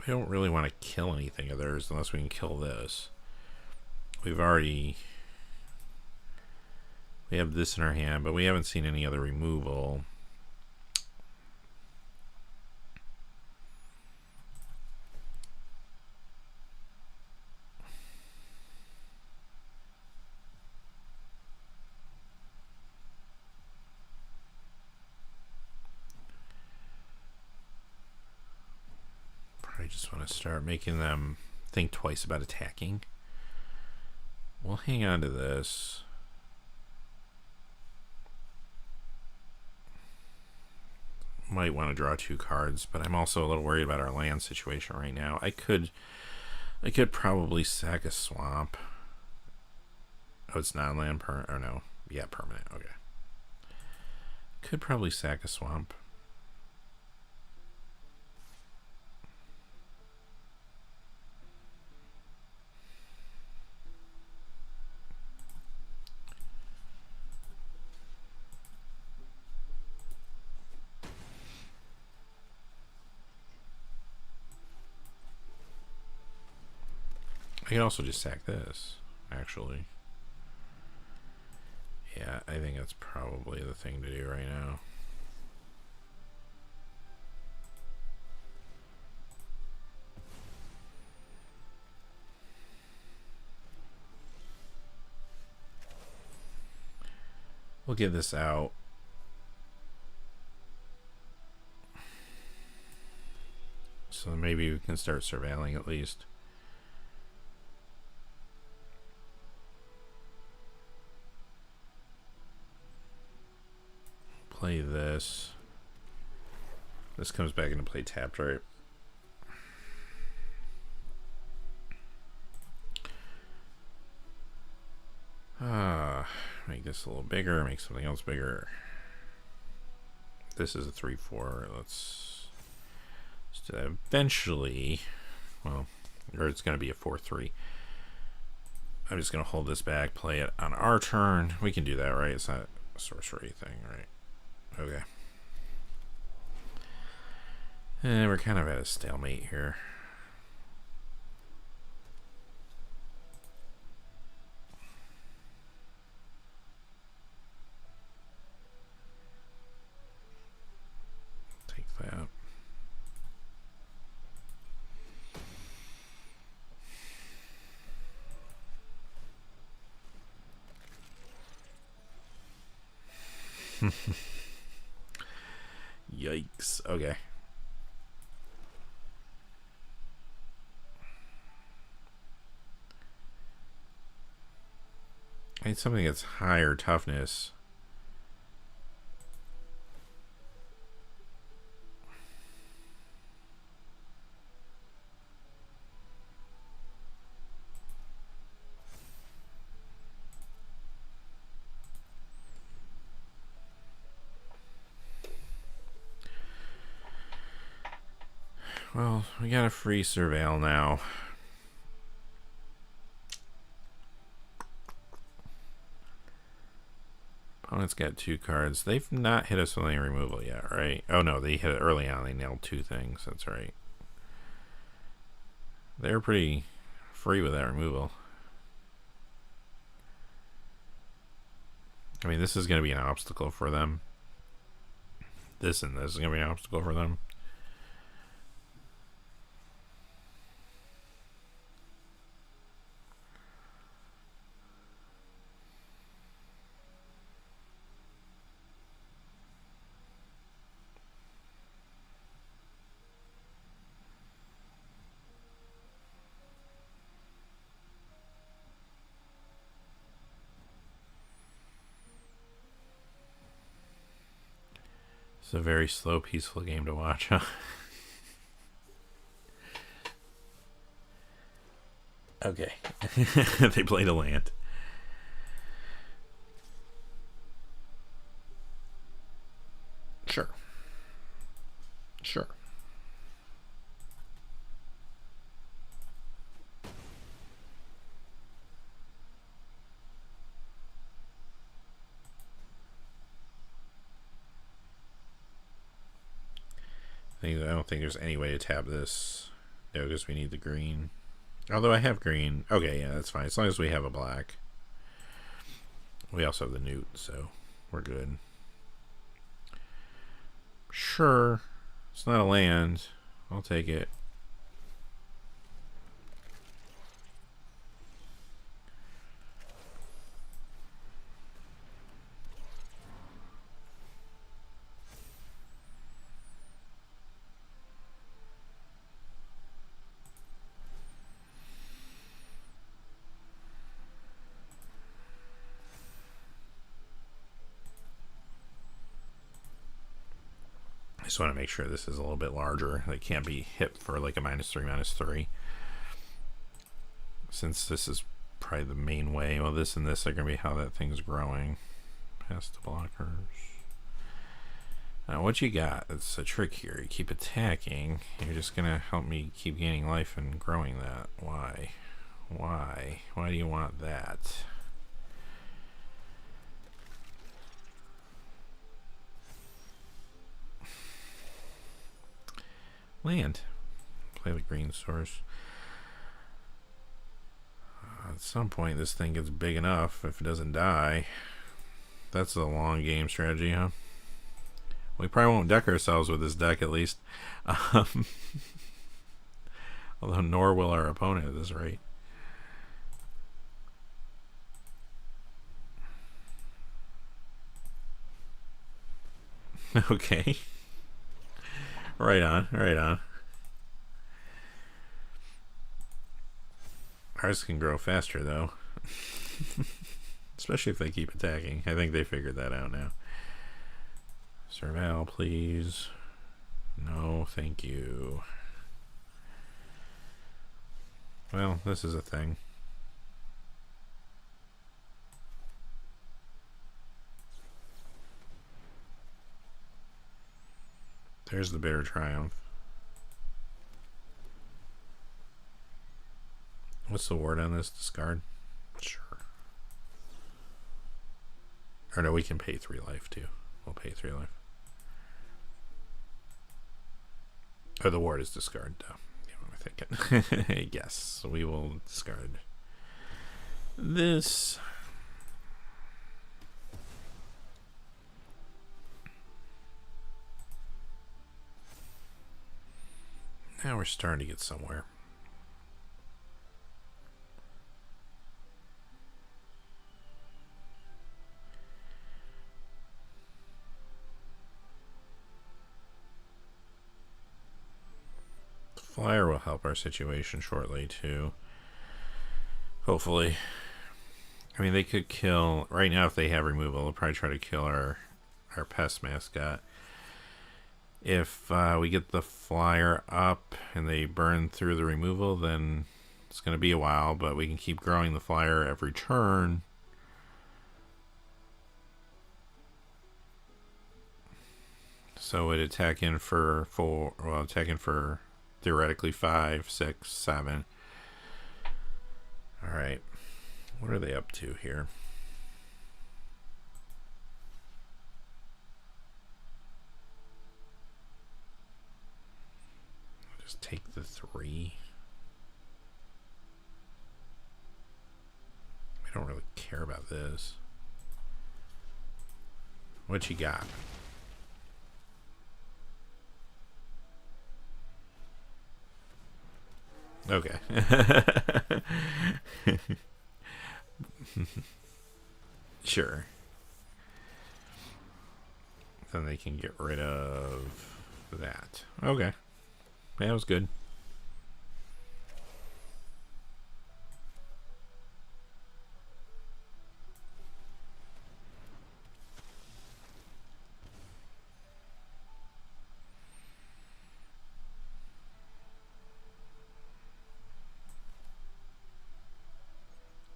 We don't really want to kill anything of theirs unless we can kill this. We have this in our hand, but we haven't seen any other removal. I just want to start making them think twice about attacking. We'll hang on to this. Might want to draw 2 cards, but I'm also a little worried about our land situation right now. I could probably sack a swamp. Oh, it's not land permanent. Or no. Yeah, permanent. Okay. Could probably sack a swamp. I can also just sack this, actually. Yeah, I think that's probably the thing to do right now. We'll get this out. So maybe we can start surveilling at least. Play this. This comes back into play tapped, right? Make this a little bigger, make something else bigger. This is a 3/4. Let's do that eventually. Well, or it's going to be a 4/3. I'm just going to hold this back, play it on our turn. We can do that, right? It's not a sorcery thing, right? Okay. And we're kind of at a stalemate here. Take that. Yikes. Okay. I need something that's higher toughness. Well, we got a free surveil now. Opponent's got 2 cards. They've not hit us with any removal yet, right? Oh no, they hit it early on. They nailed 2 things. That's right. They're pretty free with that removal. I mean, this is going to be an obstacle for them. This and this is going to be an obstacle for them. It's a very slow, peaceful game to watch, huh? Okay. They played a land. Sure. Sure. I don't think there's any way to tap this No, because we need the green. Although I have green. Okay, yeah, that's fine. As long as we have a black. We also have the newt, so we're good. Sure. It's not a land. I'll take it. I just want to make sure this is a little bit larger. They can't be hit for like a -3/-3. Since this is probably the main way. Well, this and this are going to be how that thing's growing. Past the blockers. Now, what you got? It's a trick here. You keep attacking. You're just going to help me keep gaining life and growing that. Why? Why? Why do you want that? Land. Play the green source. At some point, this thing gets big enough if it doesn't die. That's a long game strategy, huh? We probably won't deck ourselves with this deck, at least. Although nor will our opponent at this rate. Okay. Right on, right on. Ours can grow faster, though. Especially if they keep attacking. I think they figured that out now. Serval, please. No, thank you. Well, this is a thing. There's the Bitter Triumph. What's the word on this? Discard? Sure. Or no, we can pay 3 life too. We'll pay 3 life. Oh, the ward is discard though. Yeah, I'm thinking. Yes, so we will discard this. Now we're starting to get somewhere. The flyer will help our situation shortly too. Hopefully. I mean, they could kill right now if they have removal. They'll probably try to kill our pest mascot. If we get the flyer up and they burn through the removal, then it's going to be a while, but we can keep growing the flyer every turn. So it attack in for 4, well, attack in for theoretically 5, 6, 7. All right. What are they up to here? Just take the 3. I don't really care about this. What you got? Okay. Sure. Then they can get rid of that. Okay. That was good.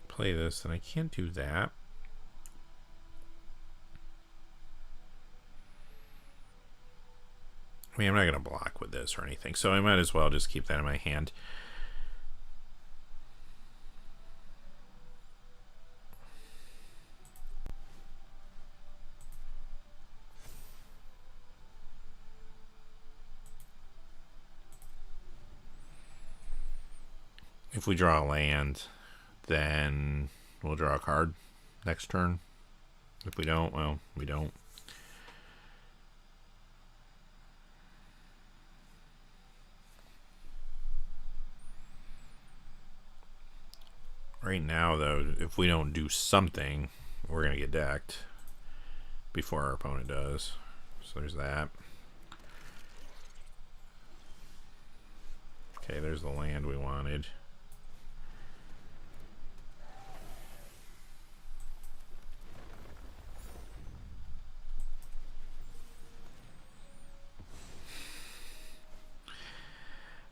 Play this, and I can't do that. I mean, I'm not going to block with this or anything, so I might as well just keep that in my hand. if we draw a land, then we'll draw a card next turn. If we don't, well, we don't. Right now, though, if we don't do something, we're going to get decked before our opponent does. So there's that. Okay, there's the land we wanted.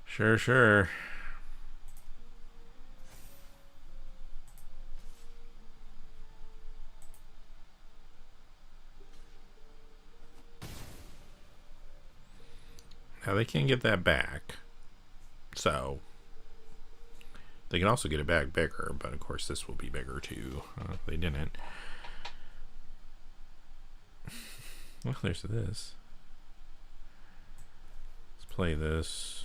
Sure, sure. Now they can't get that back. So they can also get it back bigger, but of course this will be bigger too. They didn't. Well, there's this. Let's play this.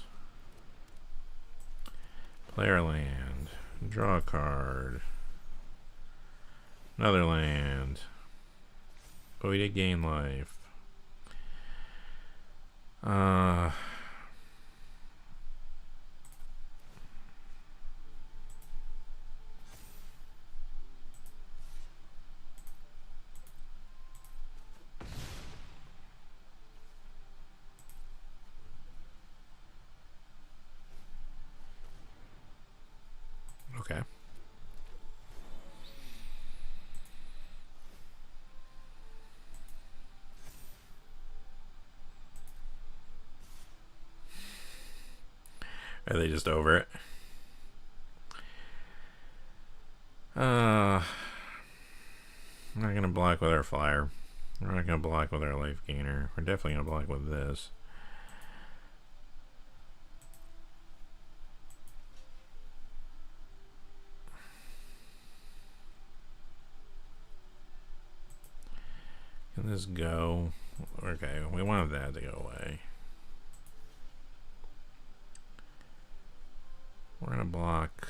Play our land. Draw a card. Another land. But we did gain life. Okay. Are they just over it? I'm not going to block with our flyer. We're not going to block with our life gainer. We're definitely going to block with this. Can this go? Okay, we wanted that to go away. We're going to block.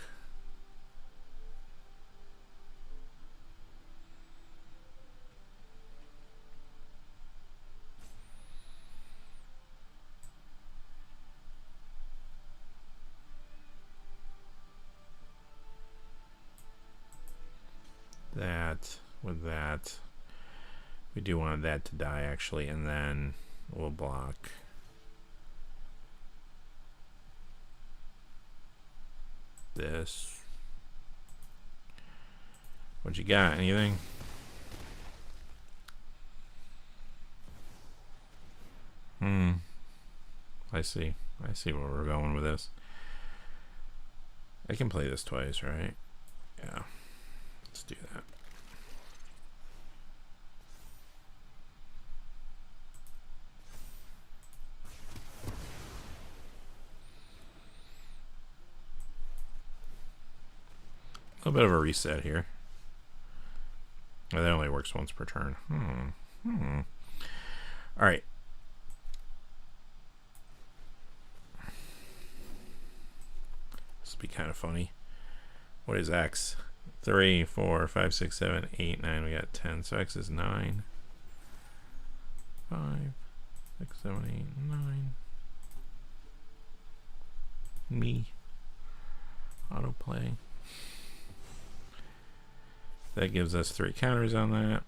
That with that. We do want that to die actually, and then we'll block. This. What you got? Anything? I see. I see where we're going with this. I can play this twice, right? Yeah. Let's do that. A little bit of a reset here. Oh, that only works once per turn. All right. This will be kind of funny. What is X? 3, 4, 5, 6, 7, 8, 9. We got 10. So X is 9. 5, 6, 7, 8, 9. Me. Autoplay. That gives us 3 counters on that.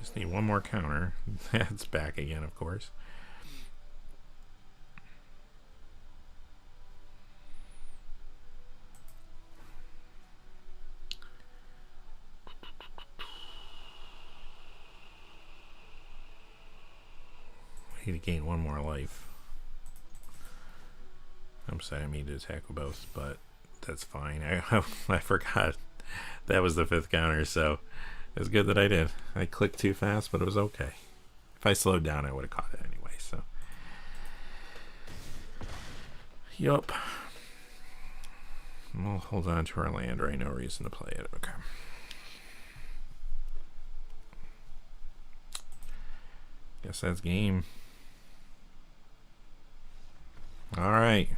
Just need one more counter. That's back again, of course. I need to gain one more life. I'm sorry, I mean to attack with both, but that's fine. I forgot that was the 5th counter, so it's good that I did. I clicked too fast, but it was okay. If I slowed down, I would have caught it anyway, so. Yup. We'll hold on to our land, right? No reason to play it. Okay. Guess that's game. All right.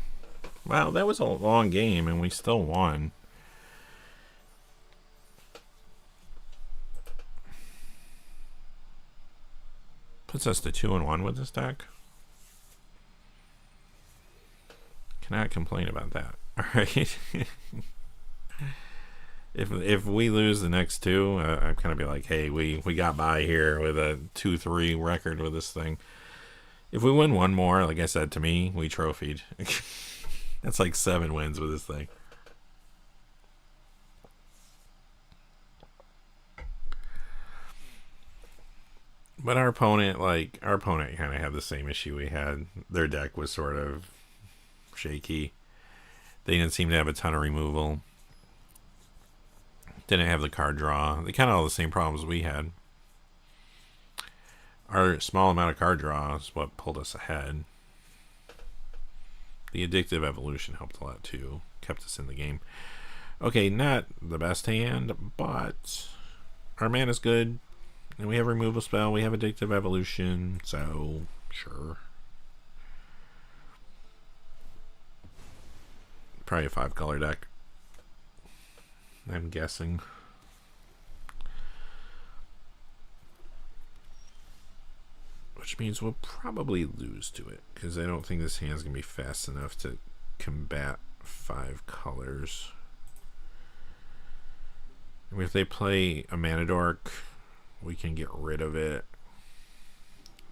Wow, that was a long game, and we still won. Puts us to 2-1 with this deck. Cannot complain about that. All right. If we lose the next two, I'm kind of be like, hey, we got by here with a 2-3 record with this thing. If we win one more, like I said, to me, we trophied. That's like 7 wins with this thing. But our opponent kind of had the same issue we had. Their deck was sort of shaky. They didn't seem to have a ton of removal. Didn't have the card draw. They kind of all the same problems we had. Our small amount of card draw is what pulled us ahead. The Addictive Evolution helped a lot too. Kept us in the game. Okay, not the best hand, but our mana's good. And we have Removal Spell. We have Addictive Evolution. So, sure. Probably a 5-color deck, I'm guessing. Which means we'll probably lose to it, because I don't think this hand's going to be fast enough to combat 5 colors. If they play a Mana Dork, we can get rid of it.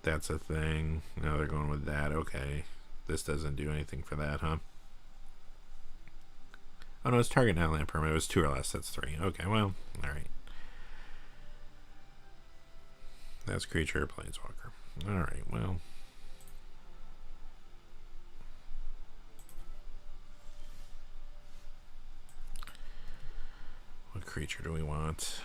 That's a thing. Now they're going with that. Okay. This doesn't do anything for that, huh? Oh no, it's target non-land permanent. It was 2 or less. That's 3. Okay, well, alright. That's creature, planeswalker. Alright, well. What creature do we want?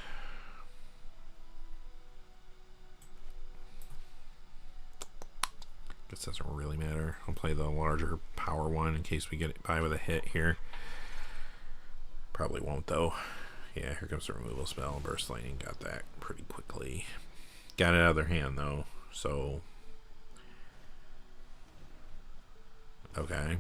This doesn't really matter. I'll play the larger power one in case we get by with a hit here. Probably won't though. Yeah, here comes the removal spell. Burst Lightning, got that pretty quickly. Got it out of their hand though, so okay.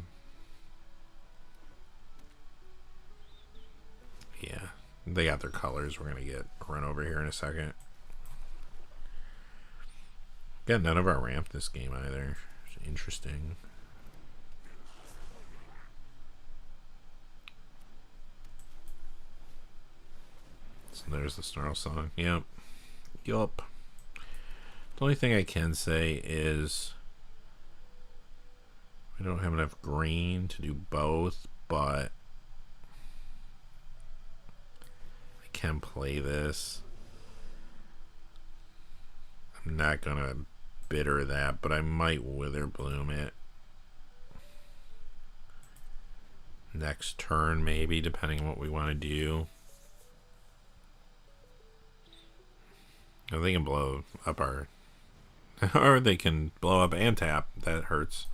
Yeah, they got their colors. We're gonna get run over here in a second. Got none of our ramp this game either. Interesting. So there's the Snarl Song. Yep. Yup. The only thing I can say is we don't have enough green to do both, but I can play this. I'm not gonna bitter that, but I might Wither Bloom it next turn, maybe, depending on what we want to do. Or they can blow up our or they can blow up and tap. That hurts.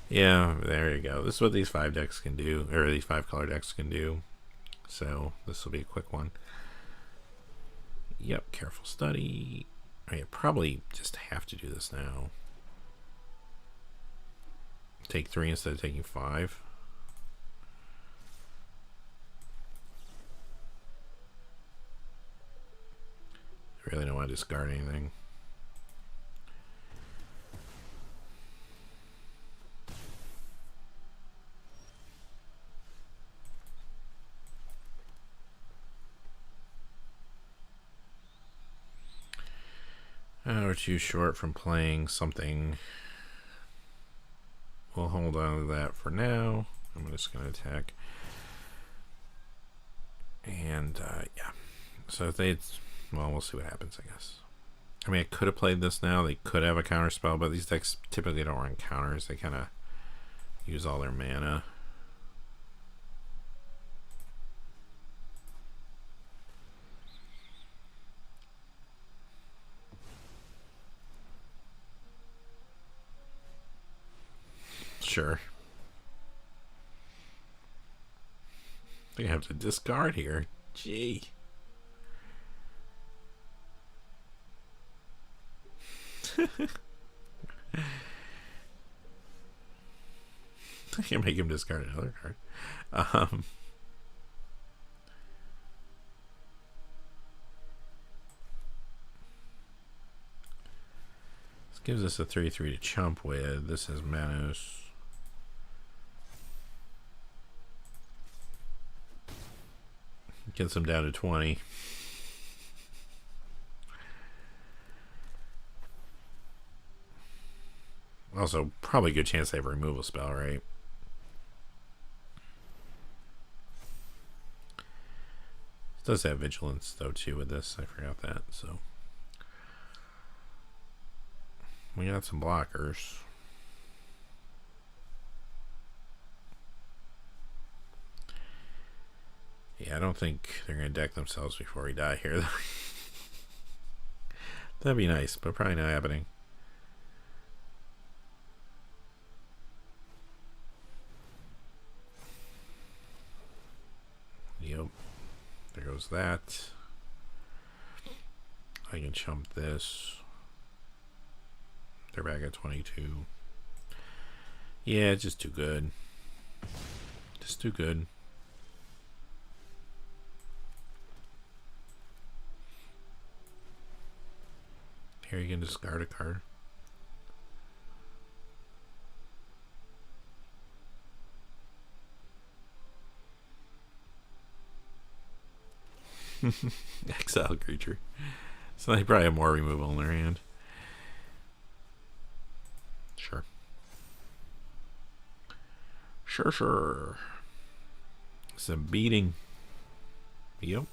Yeah, there you go. This is what these 5 decks can do, or these 5 color decks can do. So this will be a quick one. Yep, Careful Study. I probably just have to do this now. Take 3 instead of taking 5. I really don't want to discard anything. We're too short from playing something. We'll hold on to that for now. I'm just going to attack. And, yeah. So if they... Well, we'll see what happens, I guess. I mean, I could have played this now. They could have a counter spell, but these decks typically don't run counters. They kind of use all their mana. Sure. I think I have to discard here. Gee. I can make him discard another card. This gives us a 3/3 to chump with. This is Manos. Gets him down to 20. Also, probably a good chance they have a removal spell, right? It does have vigilance though too with this. I forgot that. So we got some blockers. Yeah, I don't think they're going to deck themselves before we die here. That'd be nice, but probably not happening. Yep. There goes that. I can chump this. They're back at 22. Yeah, it's just too good. Just too good. Here you can discard a card. Exile creature. So they probably have more removal in their hand. Sure. Sure. It's a beating. Yep.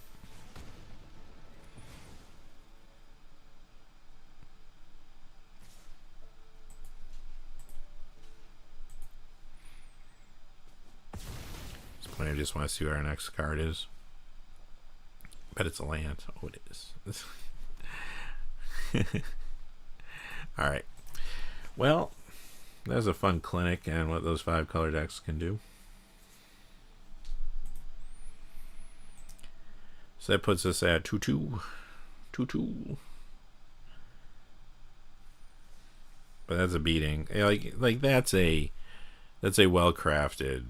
I just want to see what our next card is. Bet it's a land. Oh, it is. Alright. Well, that was a fun clinic and what those 5 color decks can do. So that puts us at 2-2. 2-2. But that's a beating. Like that's a well crafted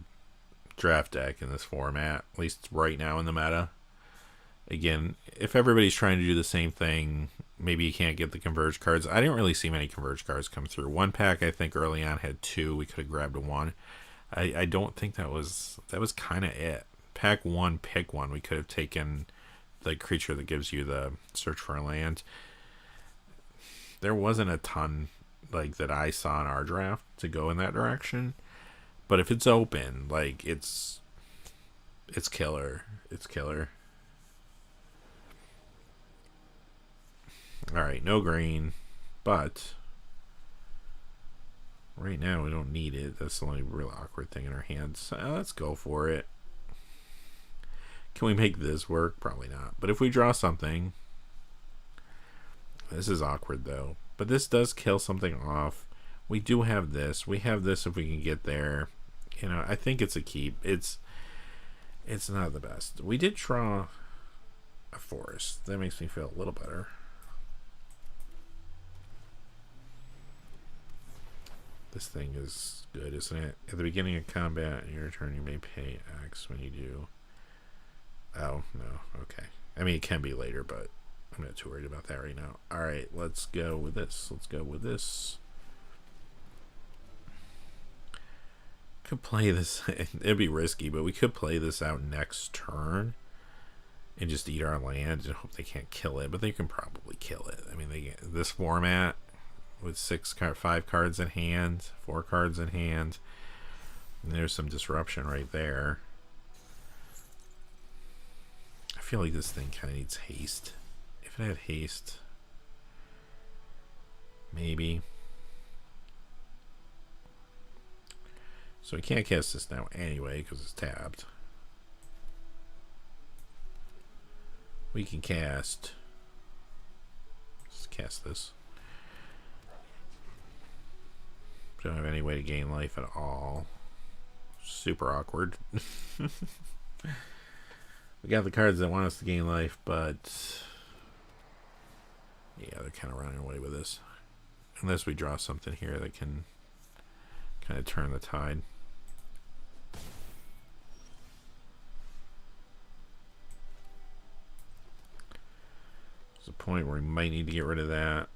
draft deck in this format, at least right now in the meta. Again, if everybody's trying to do the same thing, maybe you can't get the converge cards. I didn't really see many converge cards come through. One pack I think early on had 2. We could have grabbed 1. I don't think that was kind of it. Pack 1, pick 1. We could have taken the creature that gives you the search for a land. There wasn't a ton like that I saw in our draft to go in that direction. But if it's open, like it's killer. It's killer. Alright, no green. But right now we don't need it. That's the only real awkward thing in our hands. So let's go for it. Can we make this work? Probably not. But if we draw something, this is awkward though. But this does kill something off. We do have this. We have this if we can get there. You know, I think it's a keep. It's not the best. We did draw a forest. That makes me feel a little better. This thing is good, isn't it? At the beginning of combat in your turn, you may pay X when you do. Oh, no. Okay. I mean, it can be later, but I'm not too worried about that right now. Alright, let's go with this. Let's go with this. Could play this. It'd be risky, but we could play this out next turn and just eat our land and hope they can't kill it. But they can probably kill it. I mean, this format with 5 cards in hand, 4 cards in hand, and there's some disruption right there. I feel like this thing kind of needs haste. If it had haste, maybe. So we can't cast this now anyway because it's tapped. We can cast. Let's cast this. Don't have any way to gain life at all. Super awkward. We got the cards that want us to gain life, but yeah, they're kind of running away with this. Unless we draw something here that can kind of turn the tide. There's a point where we might need to get rid of that.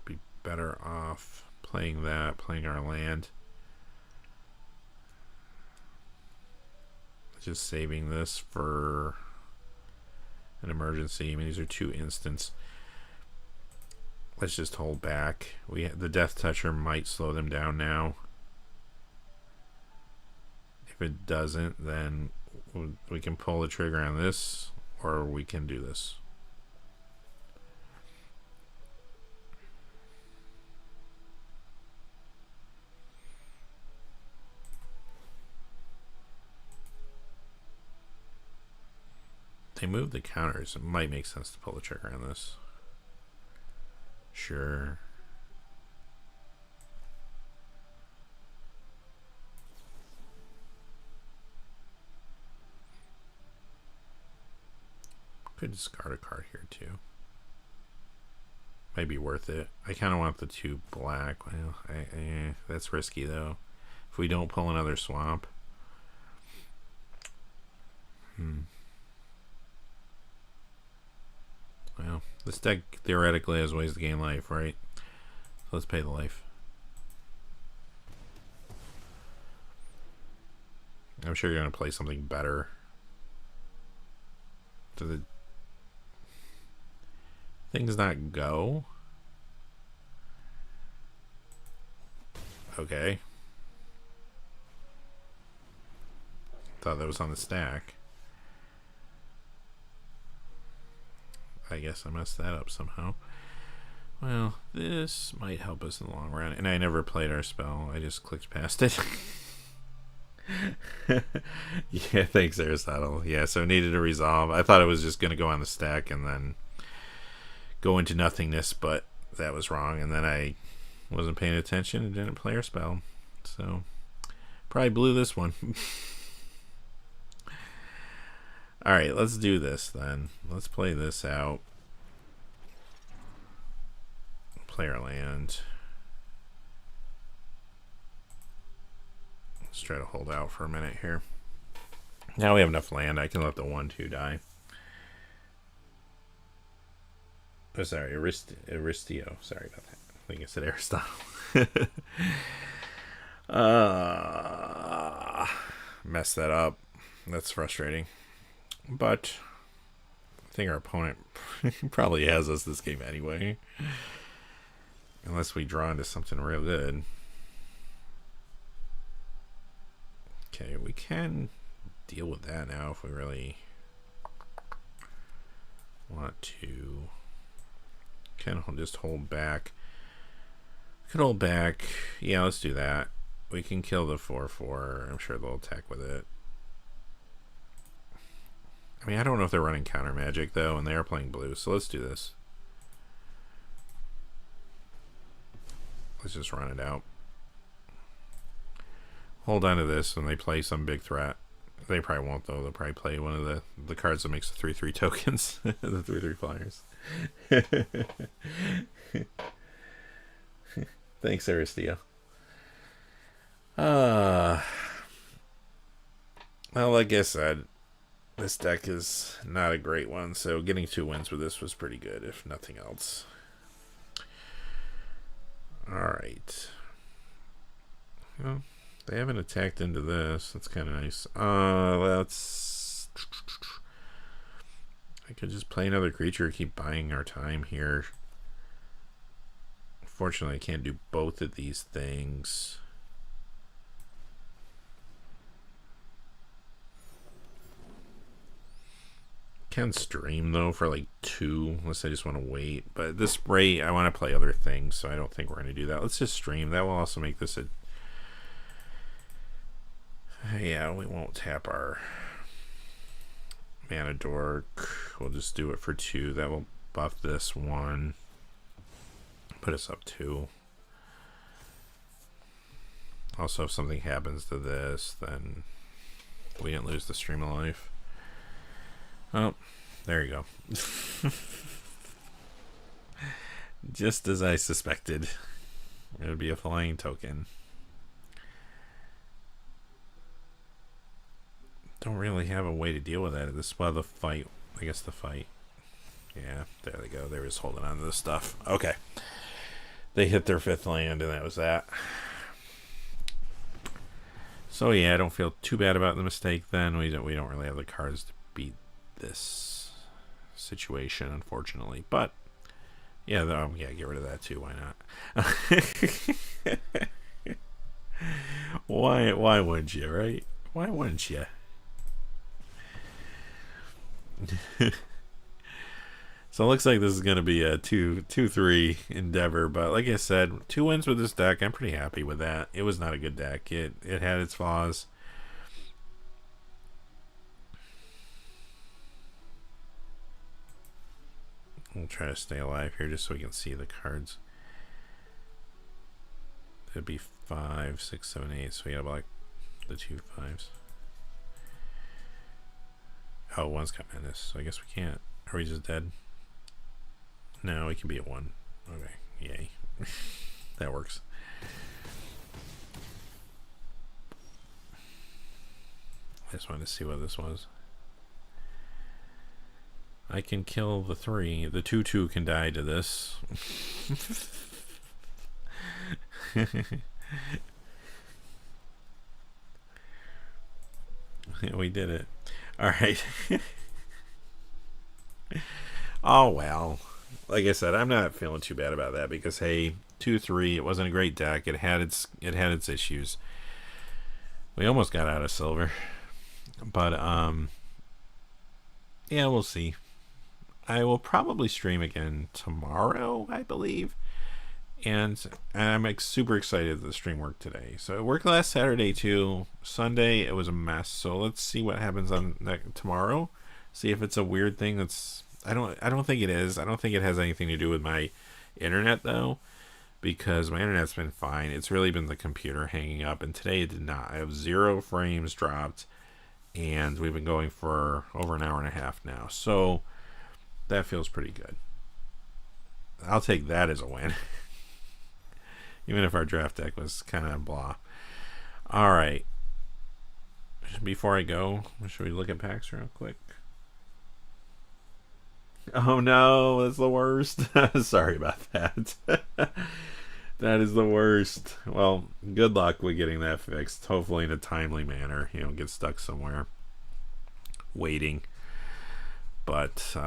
Be better off playing that, playing our land. Just saving this for an emergency. I mean, these are 2 instants. Let's just hold back. The Death Toucher might slow them down now. If it doesn't, then we can pull the trigger on this, or we can do this. They move the counters. It might make sense to pull the trigger on this. Sure. Could discard a card here too. Might be worth it. I kind of want the 2 black. Well, that's risky though. If we don't pull another swamp. Well, this deck theoretically has ways to gain life, right? So let's pay the life. I'm sure you're going to play something better. Do the things not go? Okay. Thought that was on the stack. I guess I messed that up somehow. Well, this might help us in the long run. And I never played our spell. I just clicked past it. Yeah, thanks, Aristotle. Yeah, so it needed to resolve. I thought it was just going to go on the stack and then go into nothingness, but that was wrong. And then I wasn't paying attention and didn't play our spell. So, probably blew this one. Alright, let's do this then. Let's play this out. Play our land. Let's try to hold out for a minute here. Now we have enough land. I can let the 1/2 die. Oh, sorry, Aristio. Sorry about that. I think I said Aristotle. Messed that up. That's frustrating. But I think our opponent probably has us this game anyway. Unless we draw into something real good. Okay, we can deal with that now if we really want to. Can just hold back. Could hold back. Yeah, let's do that. We can kill the 4/4. I'm sure they'll attack with it. I mean, I don't know if they're running counter magic though, and they are playing blue, so let's do this. Let's just run it out. Hold on to this when they play some big threat. They probably won't though. They'll probably play one of the cards that makes the 3/3 tokens. The 3/3 flyers. Thanks, Aristio. Well, like I said, this deck is not a great one, so getting 2 wins with this was pretty good, if nothing else. Alright. Well, they haven't attacked into this. That's kind of nice. Let's... I could just play another creature, keep buying our time here. Unfortunately, I can't do both of these things. Can stream though for like 2 unless I just want to wait, but at this rate I want to play other things, so I don't think we're going to do that. Let's just stream. That will also make this a yeah, we won't tap our Mana Dork. We'll just do it for 2. That will buff this 1, put us up 2. Also, if something happens to this, then we didn't lose the stream of life. Oh, there you go. Just as I suspected. It would be a flying token. Don't really have a way to deal with that at this. Well, the fight. I guess the fight. Yeah, there they go. They were just holding on to this stuff. Okay. They hit their 5th land, and that was that. So yeah, I don't feel too bad about the mistake then. We don't really have the cards to beat this situation, unfortunately. But yeah, yeah, get rid of that too. Why not? Why wouldn't you, right? Why wouldn't you? So it looks like this is going to be a 2-3 endeavor, but like I said, 2 wins with this deck. I'm pretty happy with that. It was not a good deck. It had its flaws. We'll try to stay alive here just so we can see the cards. It'd be 5, 6, 7, 8. So we got like the 2 5s. Oh, one's got menace, so I guess we can't. Are we just dead? No, we can be at 1. Okay, yay. That works. I just wanted to see what this was. I can kill the 3. The 2/2 can die to this. We did it. Alright. Oh well. Like I said, I'm not feeling too bad about that because hey, 2-3, it wasn't a great deck. It had its issues. We almost got out of silver. But yeah, we'll see. I will probably stream again tomorrow, I believe. And I'm super excited that the stream worked today. So it worked last Saturday too. Sunday it was a mess. So let's see what happens on that tomorrow. See if it's a weird thing that's I don't think it is. I don't think it has anything to do with my internet though, because my internet's been fine. It's really been the computer hanging up, and today it did not. I have 0 frames dropped, and we've been going for over an hour and a half now. So that feels pretty good. I'll take that as a win. Even if our draft deck was kind of blah. All right. Before I go, should we look at packs real quick? Oh no, that's the worst. Sorry about that. That is the worst. Well, good luck with getting that fixed. Hopefully in a timely manner. You don't get stuck somewhere waiting. But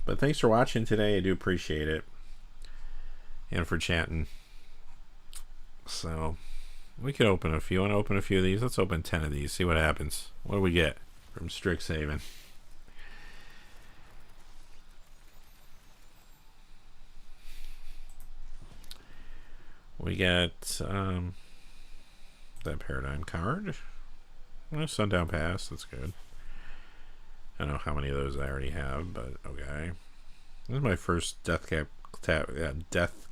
thanks for watching today. I do appreciate it. And for chatting. So we could open a few. Want to open a few of these? Let's open 10 of these. See what happens. What do we get from Strixhaven? We got that Paradigm card. Sundown Pass. That's good. I don't know how many of those I already have, but okay. This is my first Death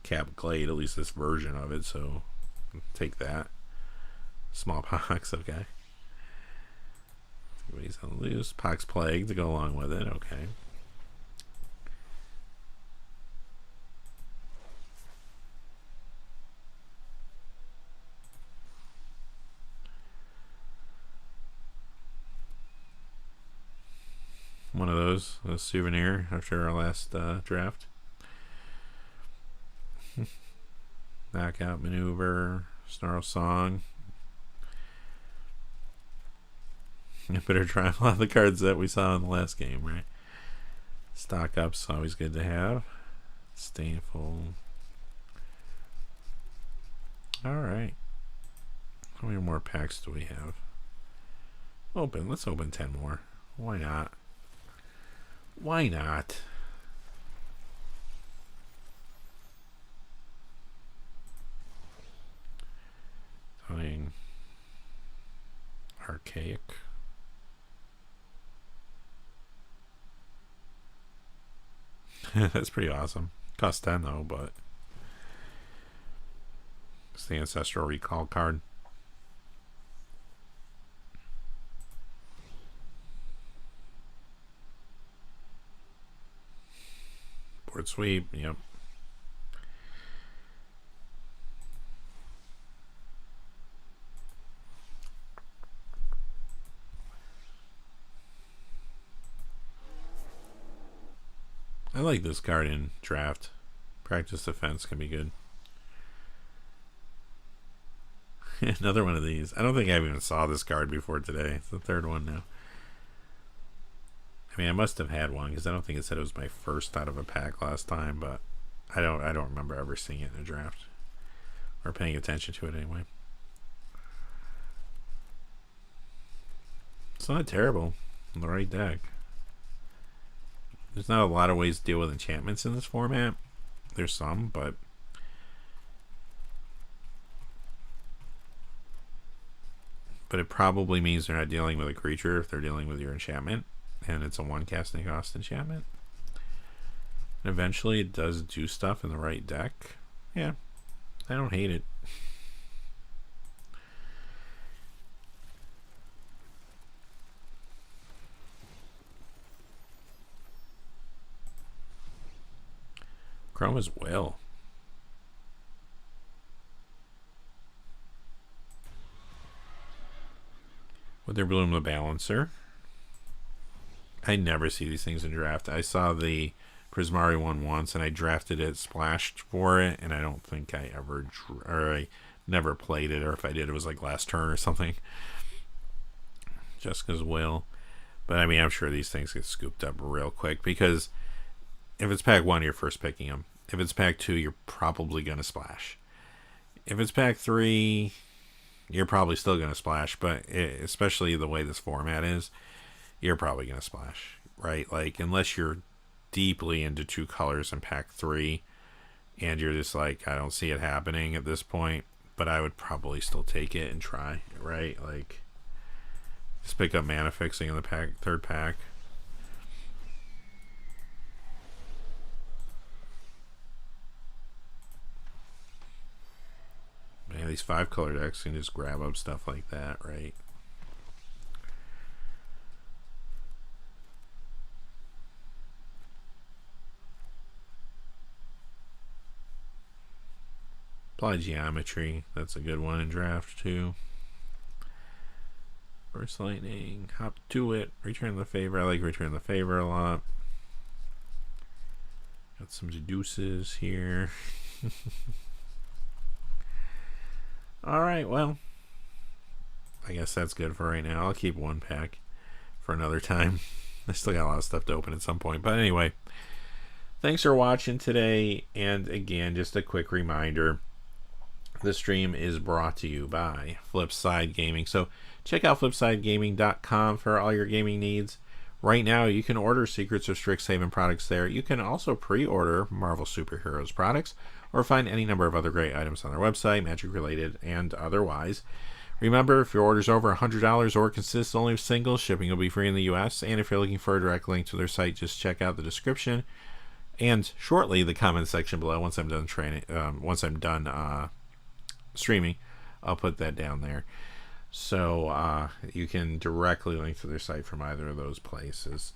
Cap Glade, at least this version of it, so take that. Smallpox, okay. He's on loose. Pox Plague to go along with it, okay. One of those, a souvenir after our last draft. Knockout Maneuver, Snarl Song. You better try a lot of the cards that we saw in the last game, right? Stock Up's always good to have. Stainful. Alright. How many more packs do we have? Let's open 10 more. Why not? Why not? Playing Archaic. That's pretty awesome. Cost 10 though, but It's the Ancestral Recall card. Board sweep, yep. I like this card in draft. Practice defense can be good. Another one of these. I don't think I even saw this card before today. It's the third one now. I mean, I must have had one because I don't think it said it was my first out of a pack last time, but I don't remember ever seeing it in a draft or paying attention to it anyway. It's not terrible in the right deck. There's not a lot of ways to deal with enchantments in this format. There's some, but it probably means they're not dealing with a creature if they're dealing with your enchantment, and it's a 1 casting cost enchantment. And eventually it does do stuff in the right deck. Yeah, I don't hate it. Chroma's Will. Witherbloom the Balancer. I never see these things in draft. I saw the Prismari one once, and I drafted it, splashed for it, and I don't think I ever, or I never played it, or if I did, it was like last turn or something. Jessica's Will. But I mean, I'm sure these things get scooped up real quick, because if it's pack 1, you're first picking them. If it's pack 2, you're probably going to splash. If it's pack 3, you're probably still going to splash, but especially the way this format is, you're probably going to splash, right? Like, unless you're deeply into 2 colors in pack 3, and you're just like, I don't see it happening at this point, but I would probably still take it and try, right? Like, just pick up Mana Fixing in the third pack. Man, these 5-color decks can just grab up stuff like that, right? Apply Geometry. That's a good one in draft, too. Burst Lightning. Hop to it. Return the Favor. I like Return the Favor a lot. Got some Deduces here. Alright, well, I guess that's good for right now. I'll keep 1 pack for another time. I still got a lot of stuff to open at some point. But anyway, thanks for watching today. And again, just a quick reminder, this stream is brought to you by Flipside Gaming. So check out flipsidegaming.com for all your gaming needs. Right now, you can order Secrets of Strixhaven products there. You can also pre-order Marvel Superheroes products, or find any number of other great items on their website, Magic related and otherwise. Remember, if your order's over $100 or consists only of singles, shipping will be free in the US. And if you're looking for a direct link to their site, just check out the description and shortly the comment section below. Once I'm done streaming, I'll put that down there. So you can directly link to their site from either of those places.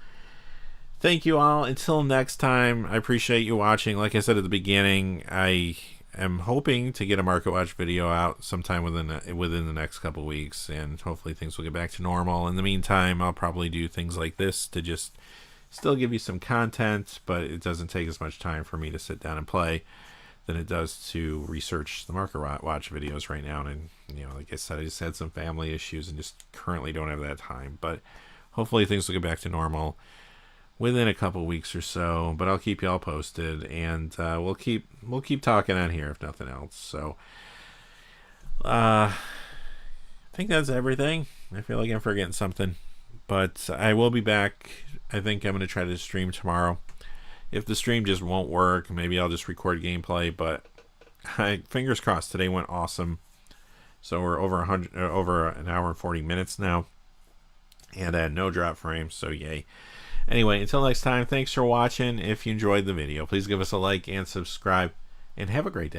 Thank you all. Until next time, I appreciate you watching. Like I said at the beginning, I am hoping to get a Market Watch video out sometime within the next couple weeks, and hopefully things will get back to normal. In the meantime, I'll probably do things like this to just still give you some content, but it doesn't take as much time for me to sit down and play than it does to research the Market Watch videos right now. And like I said, I just had some family issues and just currently don't have that time. But hopefully things will get back to normal within a couple weeks or so. But I'll keep y'all posted, and we'll keep talking on here if nothing else. So I think that's everything. I feel like I'm forgetting something, but I will be back. I think I'm going to try to stream tomorrow. If the stream just won't work, maybe I'll just record gameplay, but fingers crossed. Today went awesome. So we're over an hour and 40 minutes now, and I had no drop frames, so yay. Anyway, until next time, thanks for watching. If you enjoyed the video, please give us a like and subscribe, and have a great day.